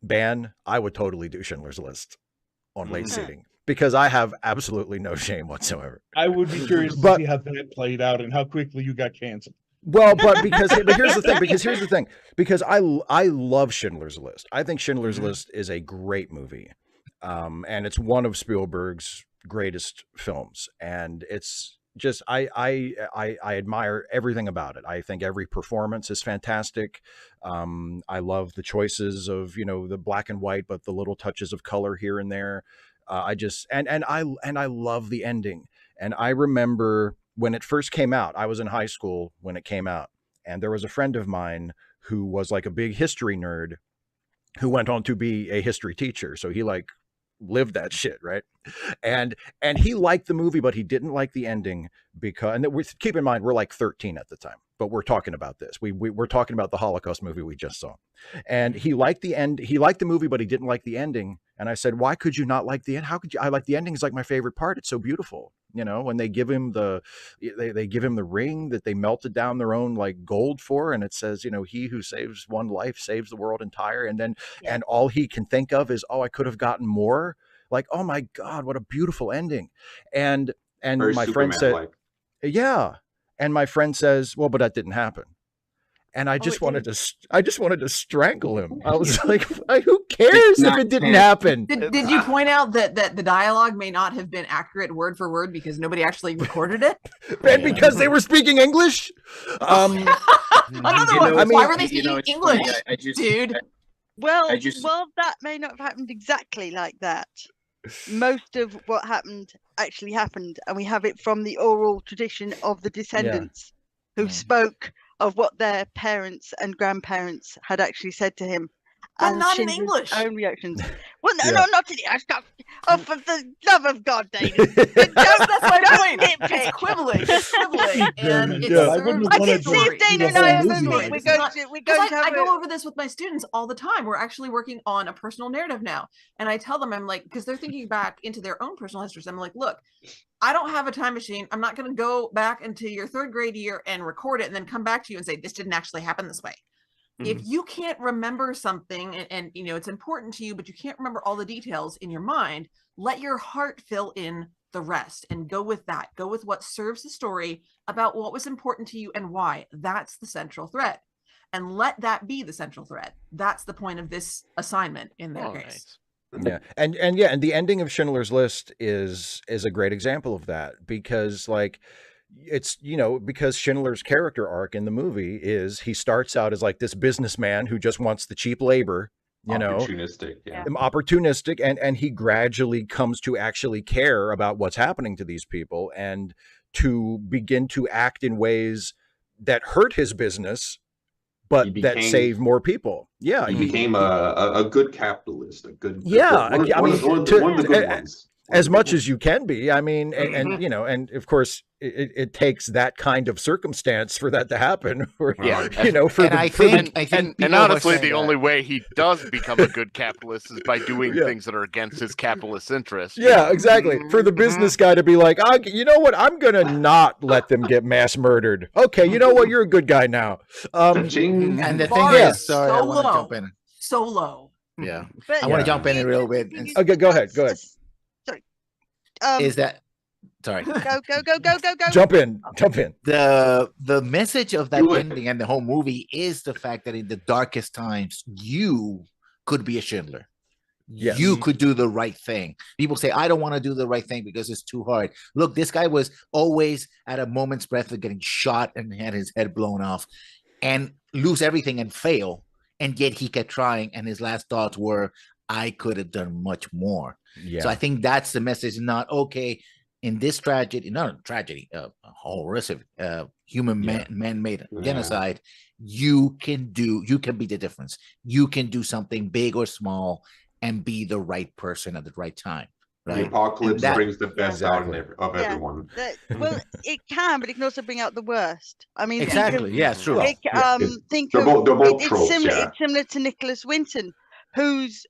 ban, I would totally do Schindler's List on Late Seating. Because I have absolutely no shame whatsoever. I would be curious to see how that played out and how quickly you got canceled. Well, but here's the thing. Because I love Schindler's List. I think Schindler's List is a great movie, and it's one of Spielberg's greatest films. And it's just I admire everything about it. I think every performance is fantastic. I love the choices of the black and white, but the little touches of color here and there. I love the ending. And I remember when it first came out, I was in high school when it came out, and there was a friend of mine who was like a big history nerd who went on to be a history teacher. So he lived that shit, right? And he liked the movie, but he didn't like the ending and keep in mind, we're like 13 at the time, but we're talking about this. We're talking about the Holocaust movie we just saw. And he liked the movie, but he didn't like the ending. And I said, why could you not like the end? How could you? I like the ending. Is like my favorite part. It's so beautiful. When they give him they give him the ring that they melted down their own gold for. And it says, he who saves one life saves the world entire. And then, and all he can think of is, I could have gotten more. Like, oh my God, what a beautiful ending. And very my Superman friend said, and my friend says, well, but that didn't happen. And I just wanted to strangle him. I was like, who cares if it didn't happen? Did you point out that the dialogue may not have been accurate word for word because nobody actually recorded it? And because they were speaking English? Why were they speaking English, dude? Well, that may not have happened exactly like that. Most of what happened actually happened, and we have it from the oral tradition of the descendants who spoke of what their parents and grandparents had actually said to him. But and not in Schindler's English. own reactions. Well, no, Yeah. no, not in English. Oh, for the love of God, David! That's my point. nitpick. It's quibbling. It's quibbling, and it Yeah, I serves wouldn't the wanna I can see story. if Dana the and I whole have a movie meet. like We're this. going Not- to we're 'Cause going to I have go over this with my students all the time. We're actually working on a personal narrative now. And I tell them, I'm like, because they're thinking back into their own personal histories. I'm like, look, I don't have a time machine. I'm not going to go back into your third grade year and record it and then come back to you and say, this didn't actually happen this way. If you can't remember something and you know, it's important to you, but you can't remember all the details in your mind, let your heart fill in the rest and go with that. Go with what serves the story about what was important to you and why. That's the central thread. And let that be the central thread. That's the point of this assignment in their case. Yeah. And the ending of Schindler's List is a great example of that, because like it's, you know, because Schindler's character arc in the movie is he starts out as like this businessman who just wants the cheap labor, you know, opportunistic, and he gradually comes to actually care about what's happening to these people and to begin to act in ways that hurt his business, but that save more people. Yeah. He became a good capitalist, a good, yeah. one of the good ones. As much as you can be. I mean, and you know, and of course it takes that kind of circumstance for that to happen. Or, you know, and honestly, the only way he does become a good capitalist is by doing things that are against his capitalist interests. Yeah, exactly. For the business guy to be like, you know what, I'm gonna not let them get mass murdered. Okay, you know what, you're a good guy now. And the thing is, sorry, I want to jump in. So low. Yeah, I want to jump in a little bit. Okay, go ahead. Is that sorry? Go. Jump in. The message of that ending and the whole movie is the fact that in the darkest times, you could be a Schindler. Yes. You could do the right thing. People say, I don't want to do the right thing because it's too hard. Look, this guy was always at a moment's breath of getting shot and had his head blown off and lose everything and fail. And yet he kept trying. And his last thoughts were, I could have done much more. Yeah. So I think that's the message. Not okay in this tragedy, not a tragedy, a horrific human man-made genocide. You can be the difference. You can do something big or small and be the right person at the right time. Right? The apocalypse brings the best out of everyone. Well, it can, but it can also bring out the worst. I mean, exactly. Yeah, it's true. It's similar to Nicholas Winton, whose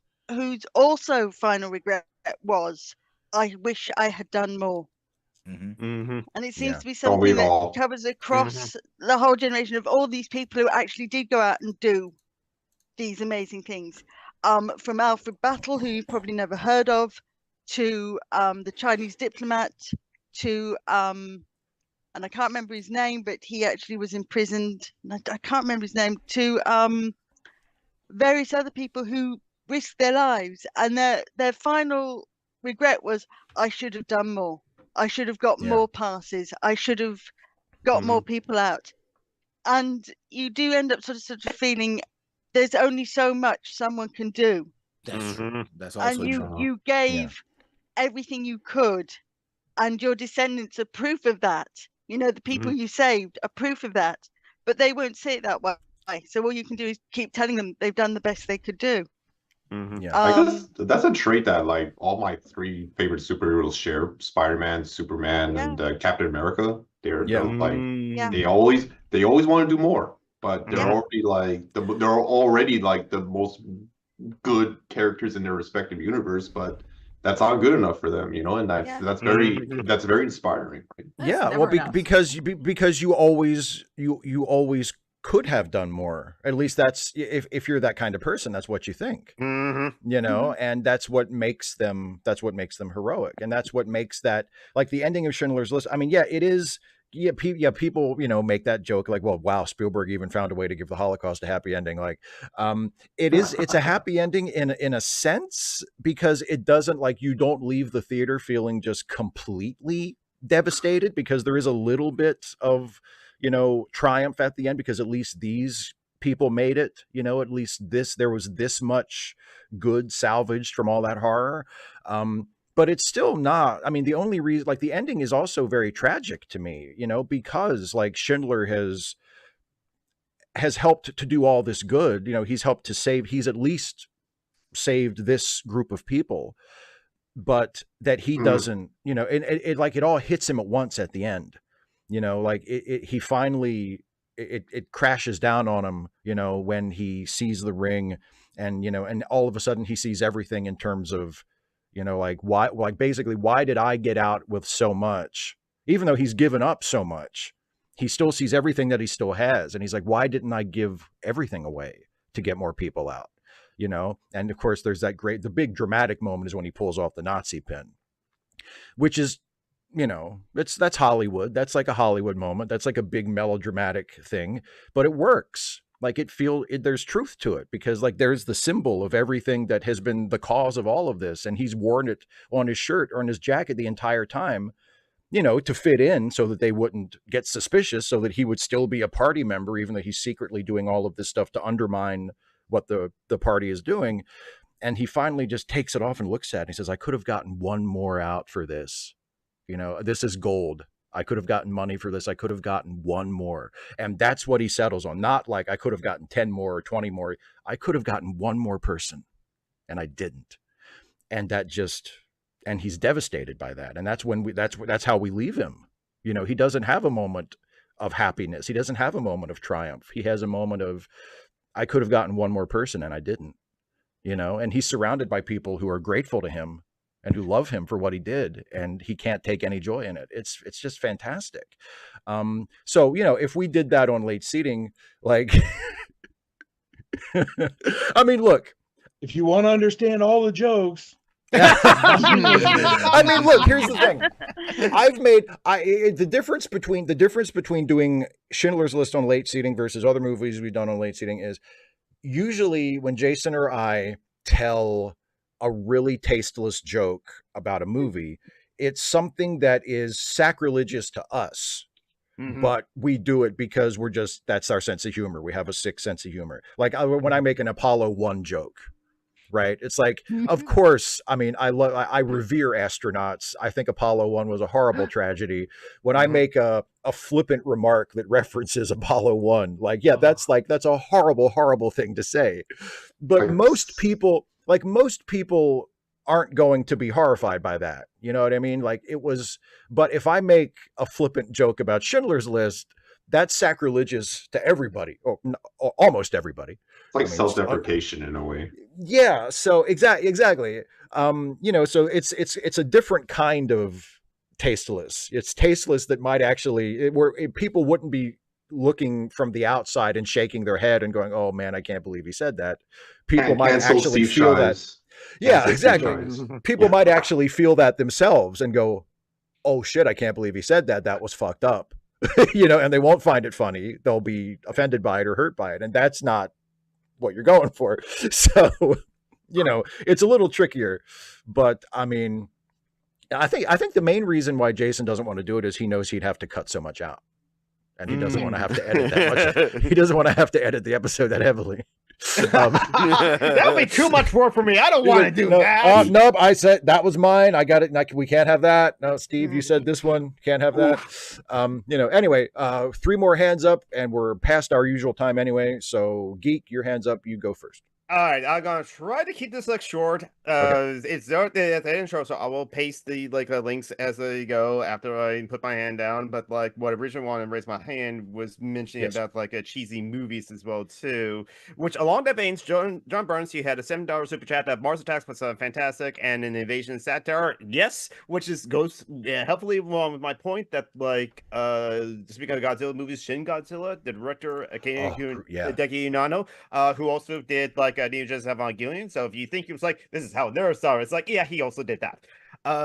also final regret was, I wish I had done more. And it seems to be something that covers across the whole generation of all these people who actually did go out and do these amazing things. From Alfred Battle, who you've probably never heard of, to the Chinese diplomat, to and I can't remember his name, but he actually was imprisoned. I can't remember his name. To various other people who risked their lives, and their final regret was, I should have done more. I should have got more passes. I should have got more people out. And you do end up sort of feeling there's only so much someone can do. That's also and true. You gave everything you could, and your descendants are proof of that. You know, the people you saved are proof of that, but they won't see it that way. So all you can do is keep telling them they've done the best they could do. I guess that's a trait that like all my three favorite superheroes share: Spider-Man, Superman, and Captain America. They're like they always want to do more, but they're already like the most good characters in their respective universe, but that's not good enough for them, you know, and that's very inspiring. Right? Yeah, well, because you always could have done more. At least that's if you're that kind of person, that's what you think. You know, and that's what makes them heroic, and that's what makes that, like, the ending of Schindler's List. I mean, it is. People, you know, make that joke like, well, wow, Spielberg even found a way to give the Holocaust a happy ending. Like, it's a happy ending in a sense, because it doesn't, like, you don't leave the theater feeling just completely devastated, because there is a little bit of, you know, triumph at the end, because at least these people made it, you know, at least there was this much good salvaged from all that horror. But it's still not, I mean, the only reason, like, the ending is also very tragic to me, you know, because, like, Schindler has, has helped to do all this good. You know, he's helped to save, he's at least saved this group of people, but that he doesn't, you know, it like it all hits him at once at the end, you know, like he finally, it crashes down on him, you know, when he sees the ring and, you know, and all of a sudden he sees everything in terms of, you know, like why, like basically, why did I get out with so much? Even though he's given up so much, he still sees everything that he still has. And he's like, why didn't I give everything away to get more people out? You know? And of course there's that the big dramatic moment is when he pulls off the Nazi pin, which is, you know, that's Hollywood. That's like a Hollywood moment. That's like a big melodramatic thing, but it works. Like there's truth to it because like there's the symbol of everything that has been the cause of all of this. And he's worn it on his shirt or on his jacket the entire time, you know, to fit in so that they wouldn't get suspicious, so that he would still be a party member, even though he's secretly doing all of this stuff to undermine what the party is doing. And he finally just takes it off and looks at it. And he says, I could have gotten one more out for this. You know, this is gold. I could have gotten money for this. I could have gotten one more. And that's what he settles on. Not like I could have gotten 10 more or 20 more. I could have gotten one more person and I didn't. And that just, and he's devastated by that. And that's when that's how we leave him. You know, he doesn't have a moment of happiness. He doesn't have a moment of triumph. He has a moment of, I could have gotten one more person and I didn't, you know, and he's surrounded by people who are grateful to him and who love him for what he did. And he can't take any joy in it. It's just fantastic. So, you know, if we did that on late seating, like, I mean, look, if you want to understand all the jokes, I mean, look, here's the thing. The difference between doing Schindler's List on late seating versus other movies we've done on late seating is usually when Jason or I tell a really tasteless joke about a movie, it's something that is sacrilegious to us. Mm-hmm. But we do it because that's our sense of humor. We have a sick sense of humor. Like when I make an Apollo 1 joke, right? It's like, of course, I mean, I revere astronauts. I think Apollo 1 was a horrible tragedy. When I make a flippant remark that references Apollo 1, like, yeah, that's a horrible, horrible thing to say. But most people aren't going to be horrified by that. You know what I mean? Like but if I make a flippant joke about Schindler's List, that's sacrilegious to everybody, or almost everybody. It's like self-deprecation in a way. Yeah. So exactly. You know, so it's a different kind of tasteless. It's tasteless that might actually, where people wouldn't be looking from the outside and shaking their head and going, "Oh man, I can't believe he said that." People might actually feel that. Yeah, exactly. People might actually feel that themselves and go, "Oh shit, I can't believe he said that. That was fucked up." You know, and they won't find it funny. They'll be offended by it or hurt by it. And that's not what you're going for. So, you know, it's a little trickier, but I mean, I think the main reason why Jason doesn't want to do it is he knows he'd have to cut so much out. And he doesn't want to have to edit that much. He doesn't want to have to edit the episode that heavily. That would be too much work for me. I don't want to do that. Nope, I said that was mine. I got it. We can't have that. No, Steve, you said this one. Can't have that. You know, anyway, 3 more hands up and we're past our usual time anyway. So Geek, your hands up. You go first. All right, I'm gonna try to keep this short. Okay. It's at the intro, so I will paste the links as they go after I put my hand down. But like what I originally wanted to raise my hand was mentioning about like cheesy movies as well too. Which along that vein, John Burns, you had a $7 super chat that Mars Attacks was fantastic and an Invasion satire. Yes, which goes helpfully along with my point that like speaking of Godzilla movies, Shin Godzilla, the director Hideki Anno, who also did like Neo Genesis Evangelion. So if you think it was like this is how nerds are, it's like he also did that.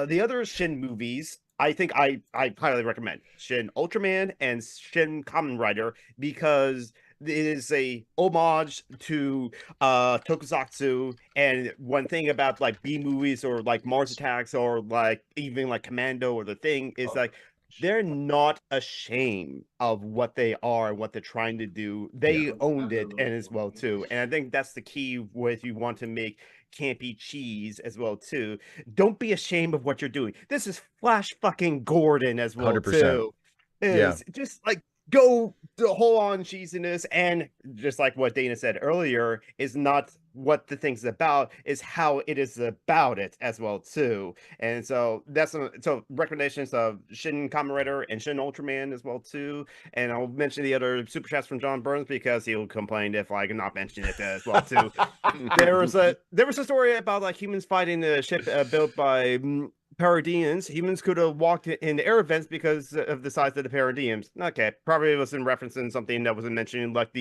The other Shin movies, I think I highly recommend Shin Ultraman and Shin Kamen Rider because it is a homage to tokusatsu. And one thing about like B movies or like Mars Attacks or like even like Commando or The Thing is like they're not ashamed of what they are, what they're trying to do. They owned it and as well too. And I think that's the key if you want to make campy cheese as well too. Don't be ashamed of what you're doing. This is Flash fucking Gordon as well 100%. Too. It's just like go the whole on cheesiness, and just like what Dana said earlier, is not what the thing's about, is how it is about it as well too. And so that's so recommendations of Shin Kamen Rider and Shin Ultraman as well too. And I'll mention the other super chats from John Burns because he'll complain if I not mention it as well too. there was a story about like humans fighting a ship built by Parademons. Humans could have walked in the air vents because of the size of the Parademons. Okay, probably was in referencing something that wasn't mentioned, like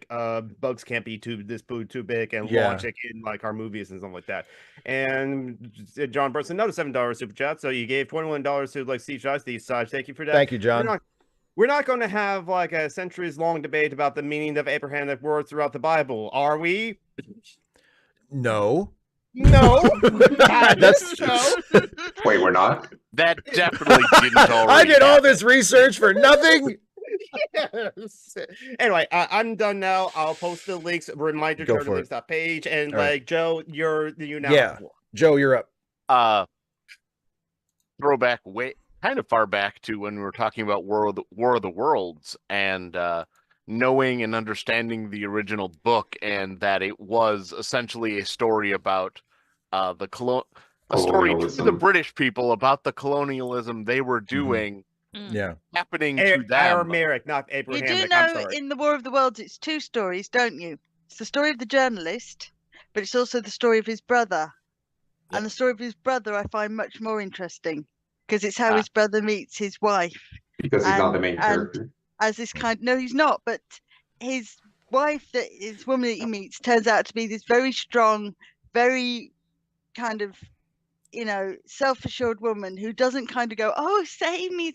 bugs can't be too big and logic in like our movies and stuff like that. And John Burns, another $7 super chat. So you gave $21 to like Steve Shives. Thank you for that. Thank you, John. We're not going to have like a centuries-long debate about the meaning of Abrahamic words throughout the Bible, are we? No. No. That's Wait, we're not? That definitely didn't already I did all this research for nothing. Yes. Anyway, I'm done now. I'll post the links. Reminder to the links that page. And all right. Joe, you now. Yeah. Joe, you're up. Throwback kind of far back to when we were talking about War of the Worlds and knowing and understanding the original book, and that it was essentially a story about a story to the British people about the colonialism they were doing happening to them. Aramaic, not Abrahamic. You do know in the War of the Worlds it's two stories, don't you? It's the story of the journalist, but it's also the story of his brother. And the story of his brother I find much more interesting because it's how his brother meets his wife. Because he's not the main character. As this no, he's not, but his wife, his woman that he meets, turns out to be this very strong, very kind of, self-assured woman who doesn't kind of go, "Oh, save me,"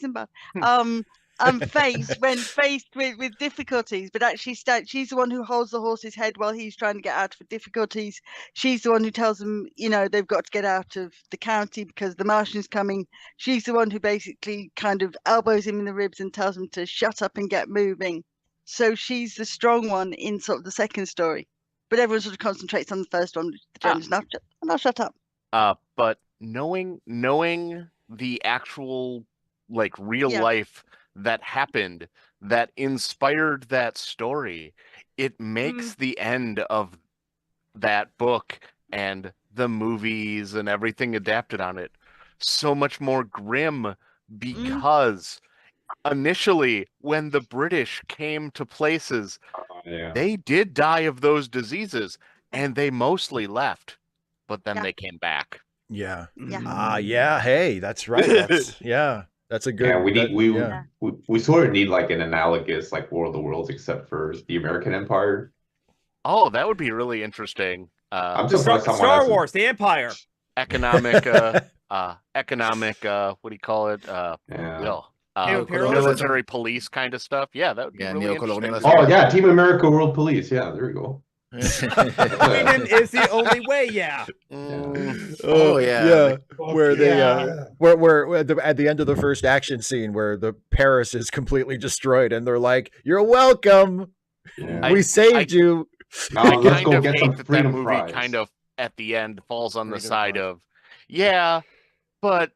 faced with difficulties, but actually she's the one who holds the horse's head while he's trying to get out of difficulties. She's the one who tells them, they've got to get out of the county because the Martian's coming. She's the one who basically kind of elbows him in the ribs and tells him to shut up and get moving. So she's the strong one in sort of the second story, but everyone sort of concentrates on the first one. The journalist, and I'll shut up. But knowing the actual like real life that happened that inspired that story, it makes the end of that book and the movies and everything adapted on it so much more grim, because initially when the British came to places, they did die of those diseases and they mostly left, but then they came back. Yeah. Hey, that's right. That's a good. Yeah, we sort of need like an analogous like War of the Worlds, except for the American Empire. Oh, that would be really interesting. I'm just Star Wars, the Empire. Economic, what do you call it? Military police kind of stuff. Yeah, that would be really interesting. Oh yeah, Team America World Police. Yeah, there we go. Freedom is the only way. Where they where at the end of the first action scene where the Paris is completely destroyed and they're like, "You're welcome, we saved you." Let's go get some freedom movie fries. Kind of at the end falls on the side of but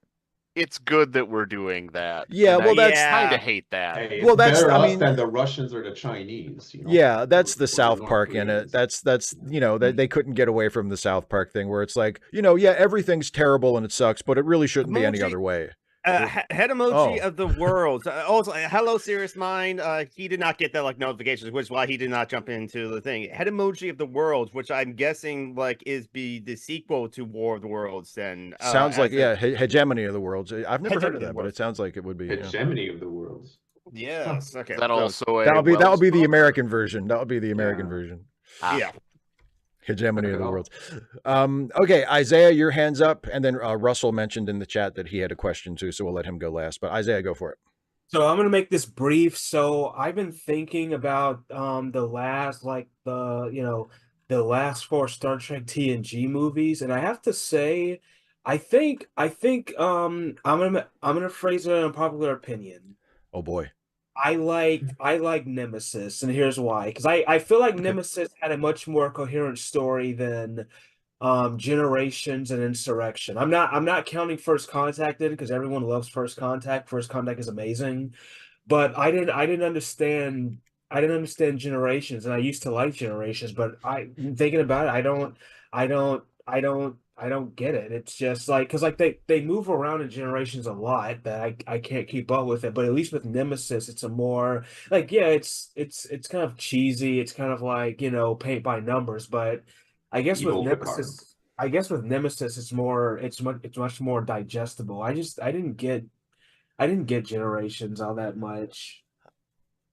it's good that we're doing that. Yeah, well, that's kind of hate that. Hey, well, that's us than the Russians or the Chinese. Yeah, that's the South Park in it. That's they couldn't get away from the South Park thing where it's like, everything's terrible and it sucks, but it really shouldn't be any other way. Head emoji of the world. Also, hello, Serious Mind. He did not get that notifications, which is why he did not jump into the thing. Head emoji of the world, which I'm guessing is the sequel to War of the Worlds. Then sounds like hegemony of the worlds. I've never heard of that, but it sounds like it would be hegemony of the worlds. Yes. Okay. That'll be the American version. That'll be the American version. Yeah. Hegemony of the world. Okay, Isaiah, your hand's up, and then Russell mentioned in the chat that he had a question too, so we'll let him go last. But Isaiah, go for it. So I'm gonna make this brief. So I've been thinking about the last the last 4 Star Trek TNG movies, and I have to say, I think I'm gonna phrase it in a popular opinion. Oh boy. I like Nemesis, and here's why. Because I feel like Nemesis had a much more coherent story than Generations and Insurrection. I'm not counting First Contact in because everyone loves First Contact. First Contact is amazing. but I didn't understand. I didn't understand Generations, and I used to like Generations, but thinking about it, I don't get it. It's just like because like they move around in Generations a lot that I can't keep up with it. But at least with Nemesis, it's a more like yeah, it's kind of cheesy. It's kind of like paint by numbers. But I guess with Nemesis, it's much more digestible. I didn't get Generations all that much.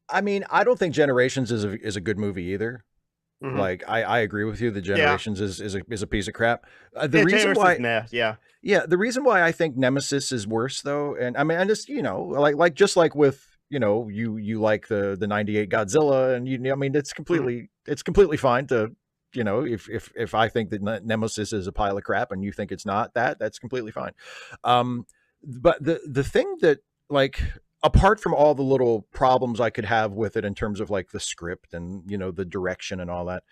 I mean, I don't think Generations is a good movie either. Mhm. Like I agree with you. The Generations is a piece of crap. The Yeah, reason Generations why, is meh, yeah. the reason why I think Nemesis is worse though, and I mean, I just like just like with you like the '98 Godzilla, and I mean it's completely fine to if I think that Nemesis is a pile of crap and you think it's not, that's completely fine. But the thing that like apart from all the little problems I could have with it in terms of like the script and the direction and all that,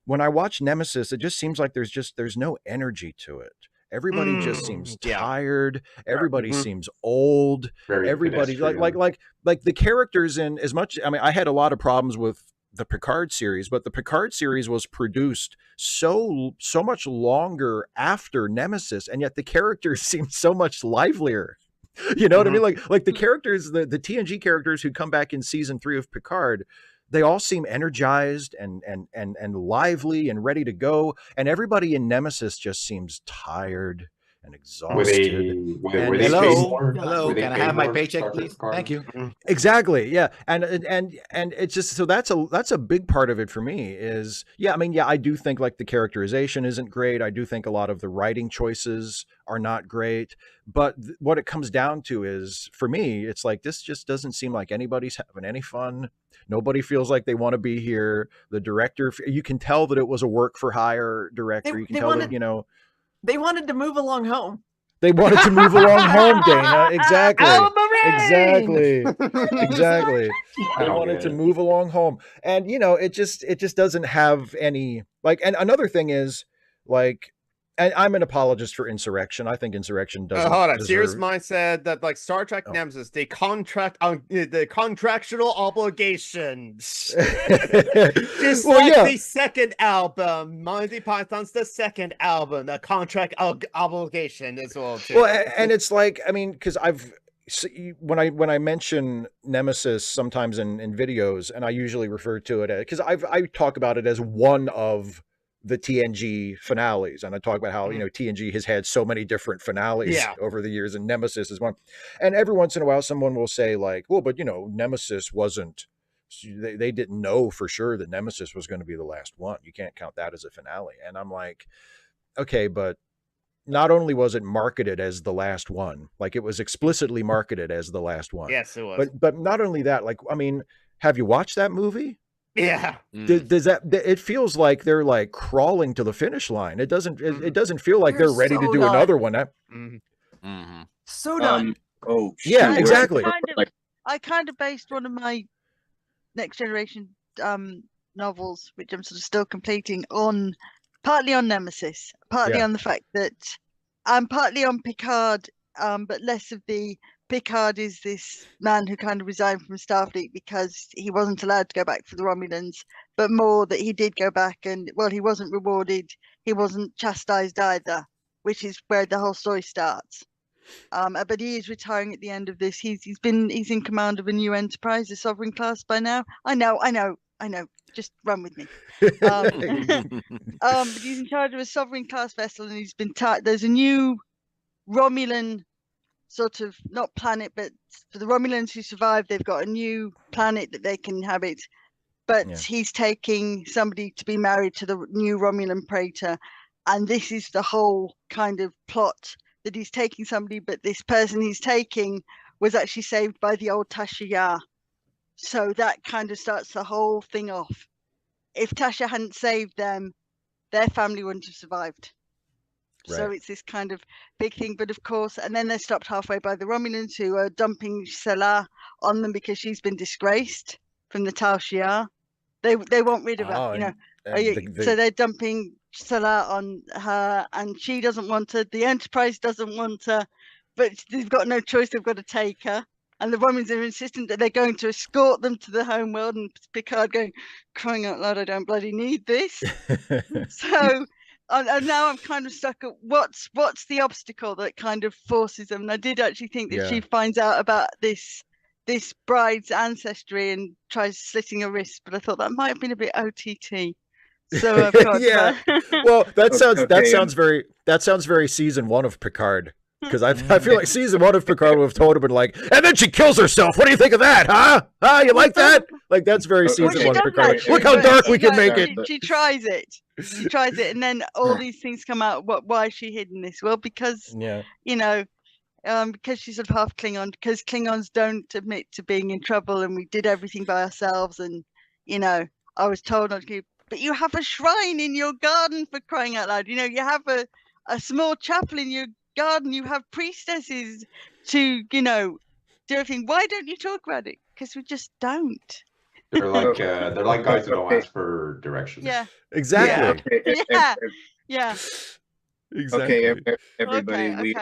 when I watch Nemesis, it just seems like there's no energy to it. Everybody just seems tired. Everybody seems old. Very Everybody like the characters in as much. I mean, I had a lot of problems with the Picard series, but the Picard series was produced so much longer after Nemesis, and yet the characters seem so much livelier. You know what I mean? Like the characters, the TNG characters who come back in season 3 of Picard, they all seem energized and lively and ready to go, and everybody in Nemesis just seems tired and exhausted. Hello, can I have my paycheck, please? Thank you. Exactly. Yeah. And it's just, so that's a big part of it for me is, I mean, I do think like the characterization isn't great. I do think a lot of the writing choices are not great, but what it comes down to is, for me, it's like, this just doesn't seem like anybody's having any fun. Nobody feels like they want to be here. The director, you can tell that it was a work for hire director. You can tell that, they wanted to move along home. They wanted to move along home, Dana. Exactly. Exactly. They wanted to move along home. And it just doesn't have any like, and another thing is like, and I'm an apologist for Insurrection. I think Insurrection doesn't hold on. Serious Mind said that like Star Trek Nemesis, they contract on the contractual obligations. Just the second album, Monty Python's the second album, the contract obligation as well too. Well, and it's like, I mean, because when I mention Nemesis sometimes in videos, and I usually refer to it as, because I talk about it as one of the TNG finales, and I talk about how TNG has had so many different finales over the years, and Nemesis is one. And every once in a while someone will say like, well, but Nemesis wasn't, they didn't know for sure that Nemesis was going to be the last one. You can't count that as a finale. And I'm like, okay, but not only was it marketed as the last one, like it was explicitly marketed as the last one. Yes, it was. But not only that, like, I mean, have you watched that movie? Yeah. Does that, it feels like they're like crawling to the finish line. It doesn't feel like they're ready to do another one. So done. Yeah, exactly. I kind of based one of my Next Generation novels, which I'm sort of still completing, on partly on Nemesis, partly on the fact that partly on Picard, but less of the Picard is this man who kind of resigned from Starfleet because he wasn't allowed to go back for the Romulans, but more that he did go back and, well, he wasn't rewarded, he wasn't chastised either, which is where the whole story starts. But he is retiring at the end of this. He's in command of a new Enterprise, a Sovereign class by now. I know. Just run with me. But he's in charge of a Sovereign class vessel, and he's been there's a new Romulan sort of, not planet, but for the Romulans who survived, they've got a new planet that they can inhabit. But he's taking somebody to be married to the new Romulan praetor, and this is the whole kind of plot, that he's taking somebody, but this person he's taking was actually saved by the old Tasha Yar. So that kind of starts the whole thing off. If Tasha hadn't saved them, their family wouldn't have survived. Right. So it's this kind of big thing. But of course, and then they're stopped halfway by the Romulans, who are dumping Salah on them because she's been disgraced from the Tal Shiar. They want rid of her, so they're dumping Salah on her, and she doesn't want her. The Enterprise doesn't want her, but they've got no choice. They've got to take her. and the Romans are insistent that they're going to escort them to the home world, and Picard going, crying out loud, I don't bloody need this. So and now I'm kind of stuck at what's the obstacle that kind of forces them. And I did actually think that she finds out about this bride's ancestry and tries slitting her wrist, but I thought that might have been a bit OTT. So I've got well, that sounds very season 1 of Picard. Because I feel like season 1 of Picard would have told him, like, and then she kills herself. What do you think of that, huh? You like that? Like, that's very season 1 of Picard. Look how dark we can make it. She tries it. She tries it, and then all these things come out. Why is she hidden this? Well, because because she's a half Klingon. Because Klingons don't admit to being in trouble, and we did everything by ourselves. And I was told not to. But you have a shrine in your garden, for crying out loud. You have a small chapel in your garden. You have priestesses to do everything. Why don't you talk about it? Because we just don't. They're like guys who don't ask for directions. Yeah, exactly. Yeah. Exactly. Okay, everybody,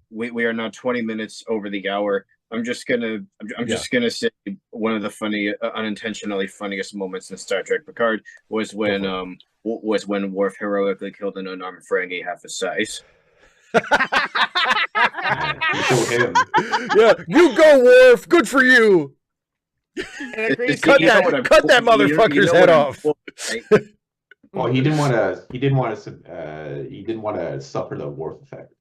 we are now 20 minutes over the hour. I'm just gonna say one of the funny, unintentionally funniest moments in Star Trek Picard was when Worf heroically killed an unarmed Ferengi half his size. Yeah, you go, Worf. Good for you. Cut that motherfucker's head off. Well, he didn't want to suffer the Worf effect.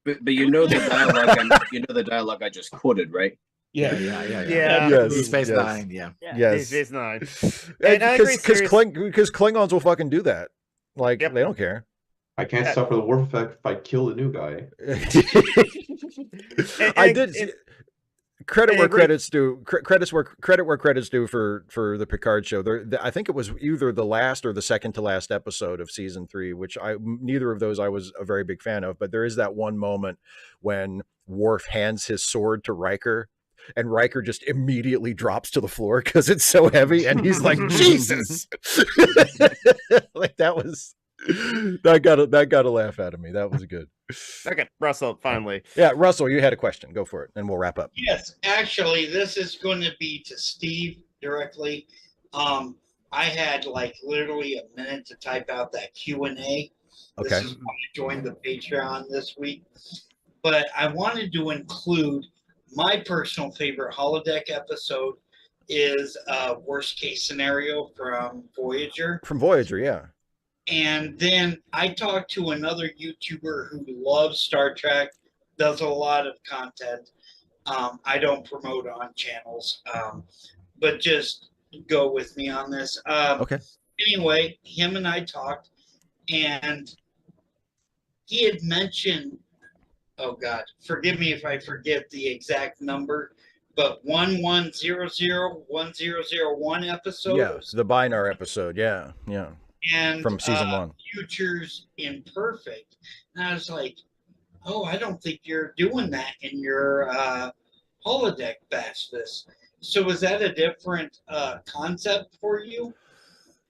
But the dialogue I just quoted, right? Yeah. Yes, Deep Space Nine. Yes. Deep Space Nine. Because Klingons will fucking do that. Like they don't care. I can't suffer the Worf effect if I kill the new guy. I did. Credit where credit's due. Credit where credit's due for the Picard show. I think it was either the last or the second to last episode of season 3, which neither of those I was a very big fan of. But there is that one moment when Worf hands his sword to Riker, and Riker just immediately drops to the floor because it's so heavy, and he's like, Jesus. Like that got a laugh out of me. That was good. Okay, Russell, finally. Yeah, Russell, you had a question. Go for it, and we'll wrap up. Yes, actually, this is going to be to Steve directly. I had like literally a minute to type out that Q&A. Okay. This is when I joined the Patreon this week. But I wanted to include my personal favorite holodeck episode is Worst Case Scenario from Voyager. From Voyager, yeah. And then I talked to another YouTuber who loves Star Trek, does a lot of content. I don't promote on channels, but just go with me on this. Okay. Anyway, him and I talked, and he had mentioned, oh God, forgive me if I forget the exact number, but 11001001 episode. Yeah, the Binar episode. Yeah. And from season 1. Futures Imperfect. And I was like, oh, I don't think you're doing that in your holodeck batch this. So was that a different concept for you?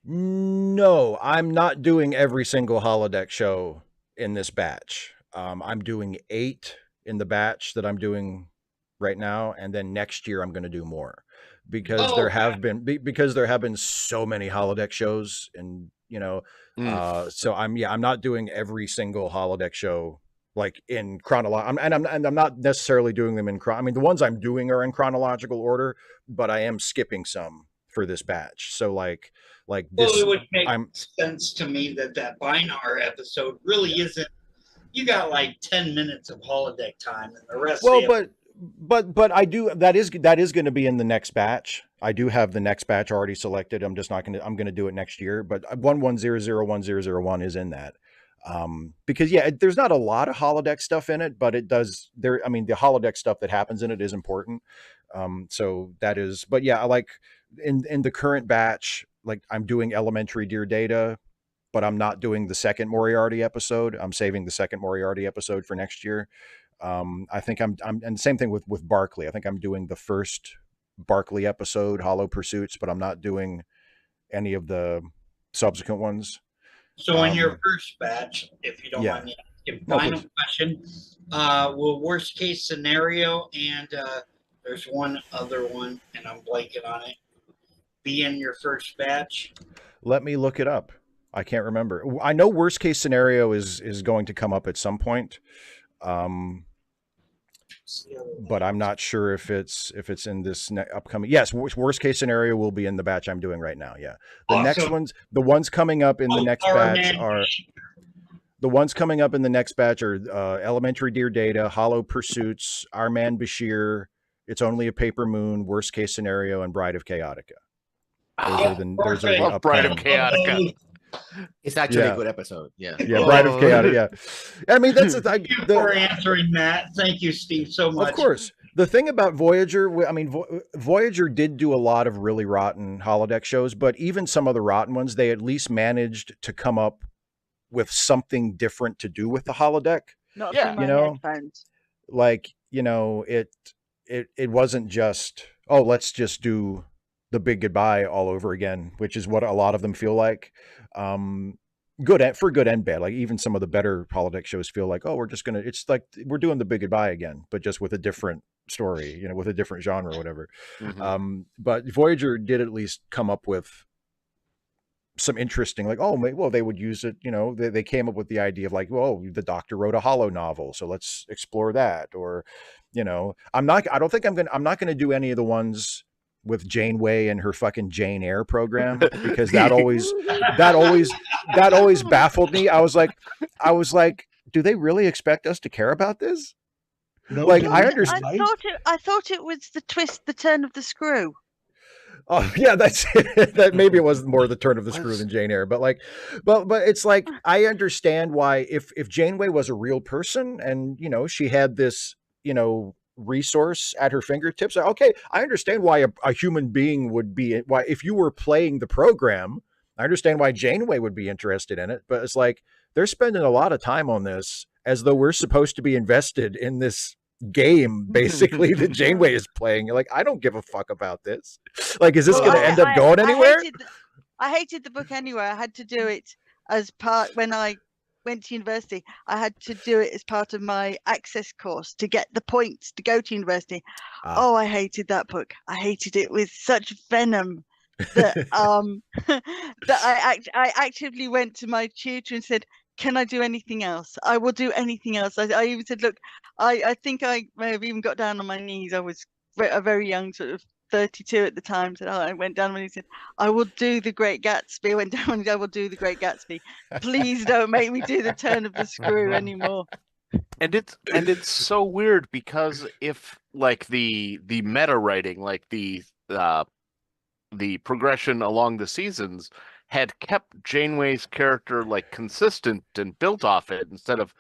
No, I'm not doing every single holodeck show in this batch. I'm doing 8 in the batch that I'm doing right now, and then next year I'm going to do more because there have been so many holodeck shows, and so I'm not doing every single holodeck show like in chronological, and I'm not necessarily doing them in the ones I'm doing are in chronological order, but I am skipping some for this batch. So like this, well, it would make sense to me that Binar episode really isn't. You got like 10 minutes of holodeck time, and the rest. Well, but I do that is going to be in the next batch. I do have the next batch already selected. I'm going to do it next year. But 11001001 is in that. Because there's not a lot of holodeck stuff in it, but it does the holodeck stuff that happens in it is important. So that is, but yeah, I like in the current batch, like I'm doing Elementary Dear Data, but I'm not doing the second Moriarty episode. I'm saving the second Moriarty episode for next year. I think I'm and same thing with Barclay. I think I'm doing the first Barclay episode, Hollow Pursuits, but I'm not doing any of the subsequent ones. So in your first batch, if you don't mind me asking, final question, will Worst Case Scenario and There's one other one, and I'm blanking on it. Be in your first batch. Let me look it up. I can't remember. I know worst case scenario is going to come up at some point. But I'm not sure if it's in this upcoming. Yes, worst case scenario will be in the batch I'm doing right now. Yeah, the ones coming up in the next batch are the ones coming up in the next batch are Elementary Dear Data, Hollow Pursuits, Our Man Bashir, It's Only a Paper Moon, Worst Case Scenario, and Bride of Chaotica. Those are the Bride of Chaotica. It's actually a good episode. Yeah. Yeah, Bride of Chaotic. Yeah. I mean, that's the thing. Thank you for answering that. Thank you, Steve, so much. Of course. The thing about Voyager, I mean, Voyager did do a lot of really rotten holodeck shows, but even some of the rotten ones, they at least managed to come up with something different to do with the holodeck. Not you know, headphones. Like, you know, it wasn't just, oh, let's just do the big goodbye all over again, which is what a lot of them feel like. For good and bad. Like even some of the better holodeck shows feel like, oh, it's like we're doing the big goodbye again, but just with a different story, you know, with a different genre or whatever. But Voyager did at least come up with some interesting, like, oh, well, they would use it, you know, they came up with the idea of like, well, the Doctor wrote a Hollow novel, so let's explore that. Or, you know, I'm not going to do any of the ones with Janeway and her fucking Jane Eyre program, because that always baffled me. I was like, do they really expect us to care about this? No, like, I understand. I thought it was the turn of the screw. Oh yeah, that's that. Maybe it was more the turn of the screw than Jane Eyre, but it's like, I understand why if Janeway was a real person and, you know, she had this, you know, resource at her fingertips. Okay, I understand why a human being would be, why if you were playing the program, I understand why Janeway would be interested in it, but it's like they're spending a lot of time on this as though we're supposed to be invested in this game, basically, that Janeway is playing. Like, I don't give a fuck about this. Like, is this going to end up going anywhere? I hated the book anyway. I had to do it as part, when I went to university, I had to do it as part of my access course to get the points to go to university. Oh, I hated that book. I hated it with such venom that that I actively went to my tutor and said, can I do anything else? I will do anything else. I even said, look, I think I may have even got down on my knees. I was a very young, sort of 32 at the time. So I went down and he said, I will do the Great Gatsby. I went down and I will do the Great Gatsby. Please don't make me do the turn of the screw anymore. And it's so weird, because if like the meta writing, like the progression along the seasons had kept Janeway's character like consistent and built off it, instead of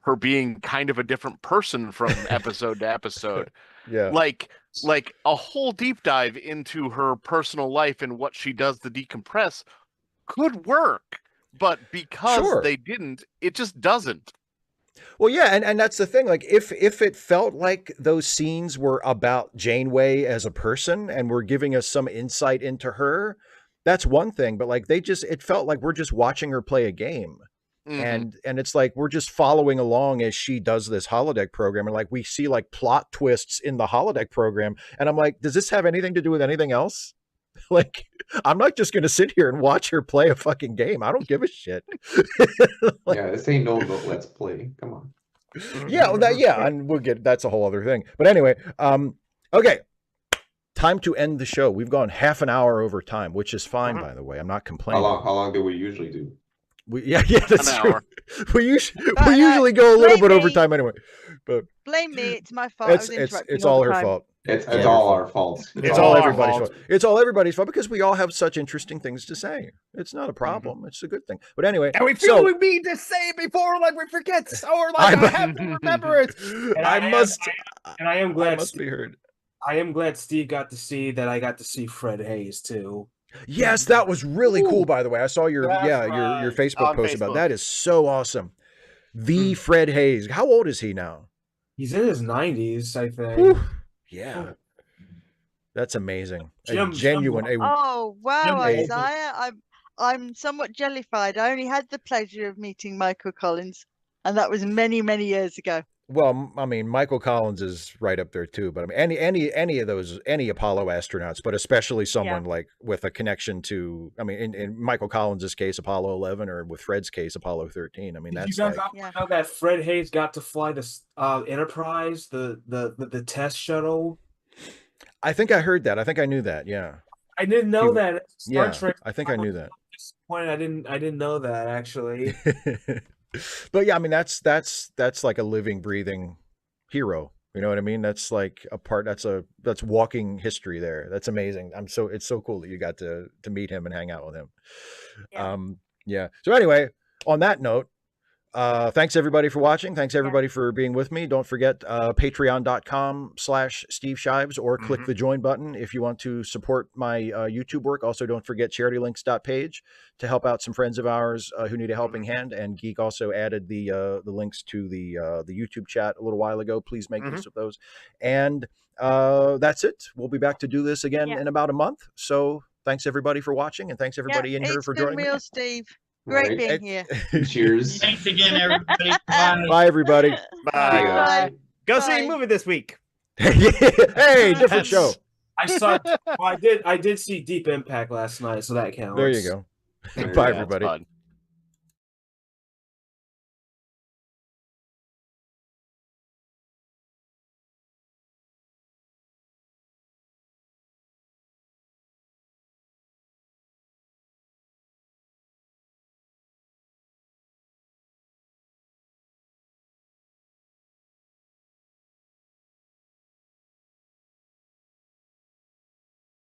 her being kind of a different person from episode to episode. Yeah. Like a whole deep dive into her personal life and what she does to decompress could work, but because they didn't, it just doesn't. Well, yeah, and that's the thing. Like, if it felt like those scenes were about Janeway as a person and were giving us some insight into her, that's one thing. But like, it felt like we're just watching her play a game. And it's like we're just following along as she does this holodeck program, and like we see like plot twists in the holodeck program, and I'm like, does this have anything to do with anything else? Like, I'm not just going to sit here and watch her play a fucking game. I don't give a shit. Like, yeah, this ain't no let's play. Come on. Yeah, and we'll get, that's a whole other thing. But anyway, okay. Time to end the show. We've gone half an hour over time, which is fine, by the way. I'm not complaining. How long do we usually do? Yeah, that's true. We usually go a little bit over time anyway. But blame me, it's my fault. It's all her fault. It's all our fault. It's all everybody's fault. It's all everybody's fault, because we all have such interesting things to say. It's not a problem. It's a good thing. But anyway, and we feel we need to say it before like we forget, or like I have to remember it. And I am glad. I must be heard. I am glad Steve got to see that. I got to see Fred Hayes too. Yes, that was really cool, by the way. I saw your Facebook post about that. Is so awesome. The Fred Hayes. How old is he now? He's in his 90s, I think. Whew. Yeah. That's amazing. Genuine. Oh, wow, Isaiah. I'm somewhat jellified. I only had the pleasure of meeting Michael Collins, and that was many, many years ago. Well, I mean, Michael Collins is right up there too. But I mean, any of those, any Apollo astronauts, but especially someone like with a connection to, I mean, in Michael Collins's case, Apollo 11, or with Fred's case, Apollo 13. I mean, Did that's you guys like, know that Fred Hayes got to fly the Enterprise, the test shuttle? I think I heard that. I think I knew that. Yeah. I didn't know that. Star Trek. I think I knew that. I didn't know that actually. But yeah, I mean, that's like a living, breathing hero. You know what I mean? That's like a part. That's walking history there. That's amazing. It's so cool that you got to meet him and hang out with him. Yeah. So anyway, on that note, thanks everybody for watching. Thanks everybody for being with me. Don't forget patreon.com/Steve Shives, or click the join button if you want to support my YouTube work. Also, don't forget charitylinks.page to help out some friends of ours who need a helping hand. And Geek also added the links to the YouTube chat a little while ago. Please make use of those. And that's it. We'll be back to do this again in about a month. So thanks everybody for watching, and thanks everybody in here for joining me. Steve. Great being here. Cheers. Thanks again, everybody. Bye. Bye, everybody. Bye. Bye. Go see a movie this week. Hey, different show. I saw. Well, I did see Deep Impact last night, so that counts. There you go. Bye, everybody.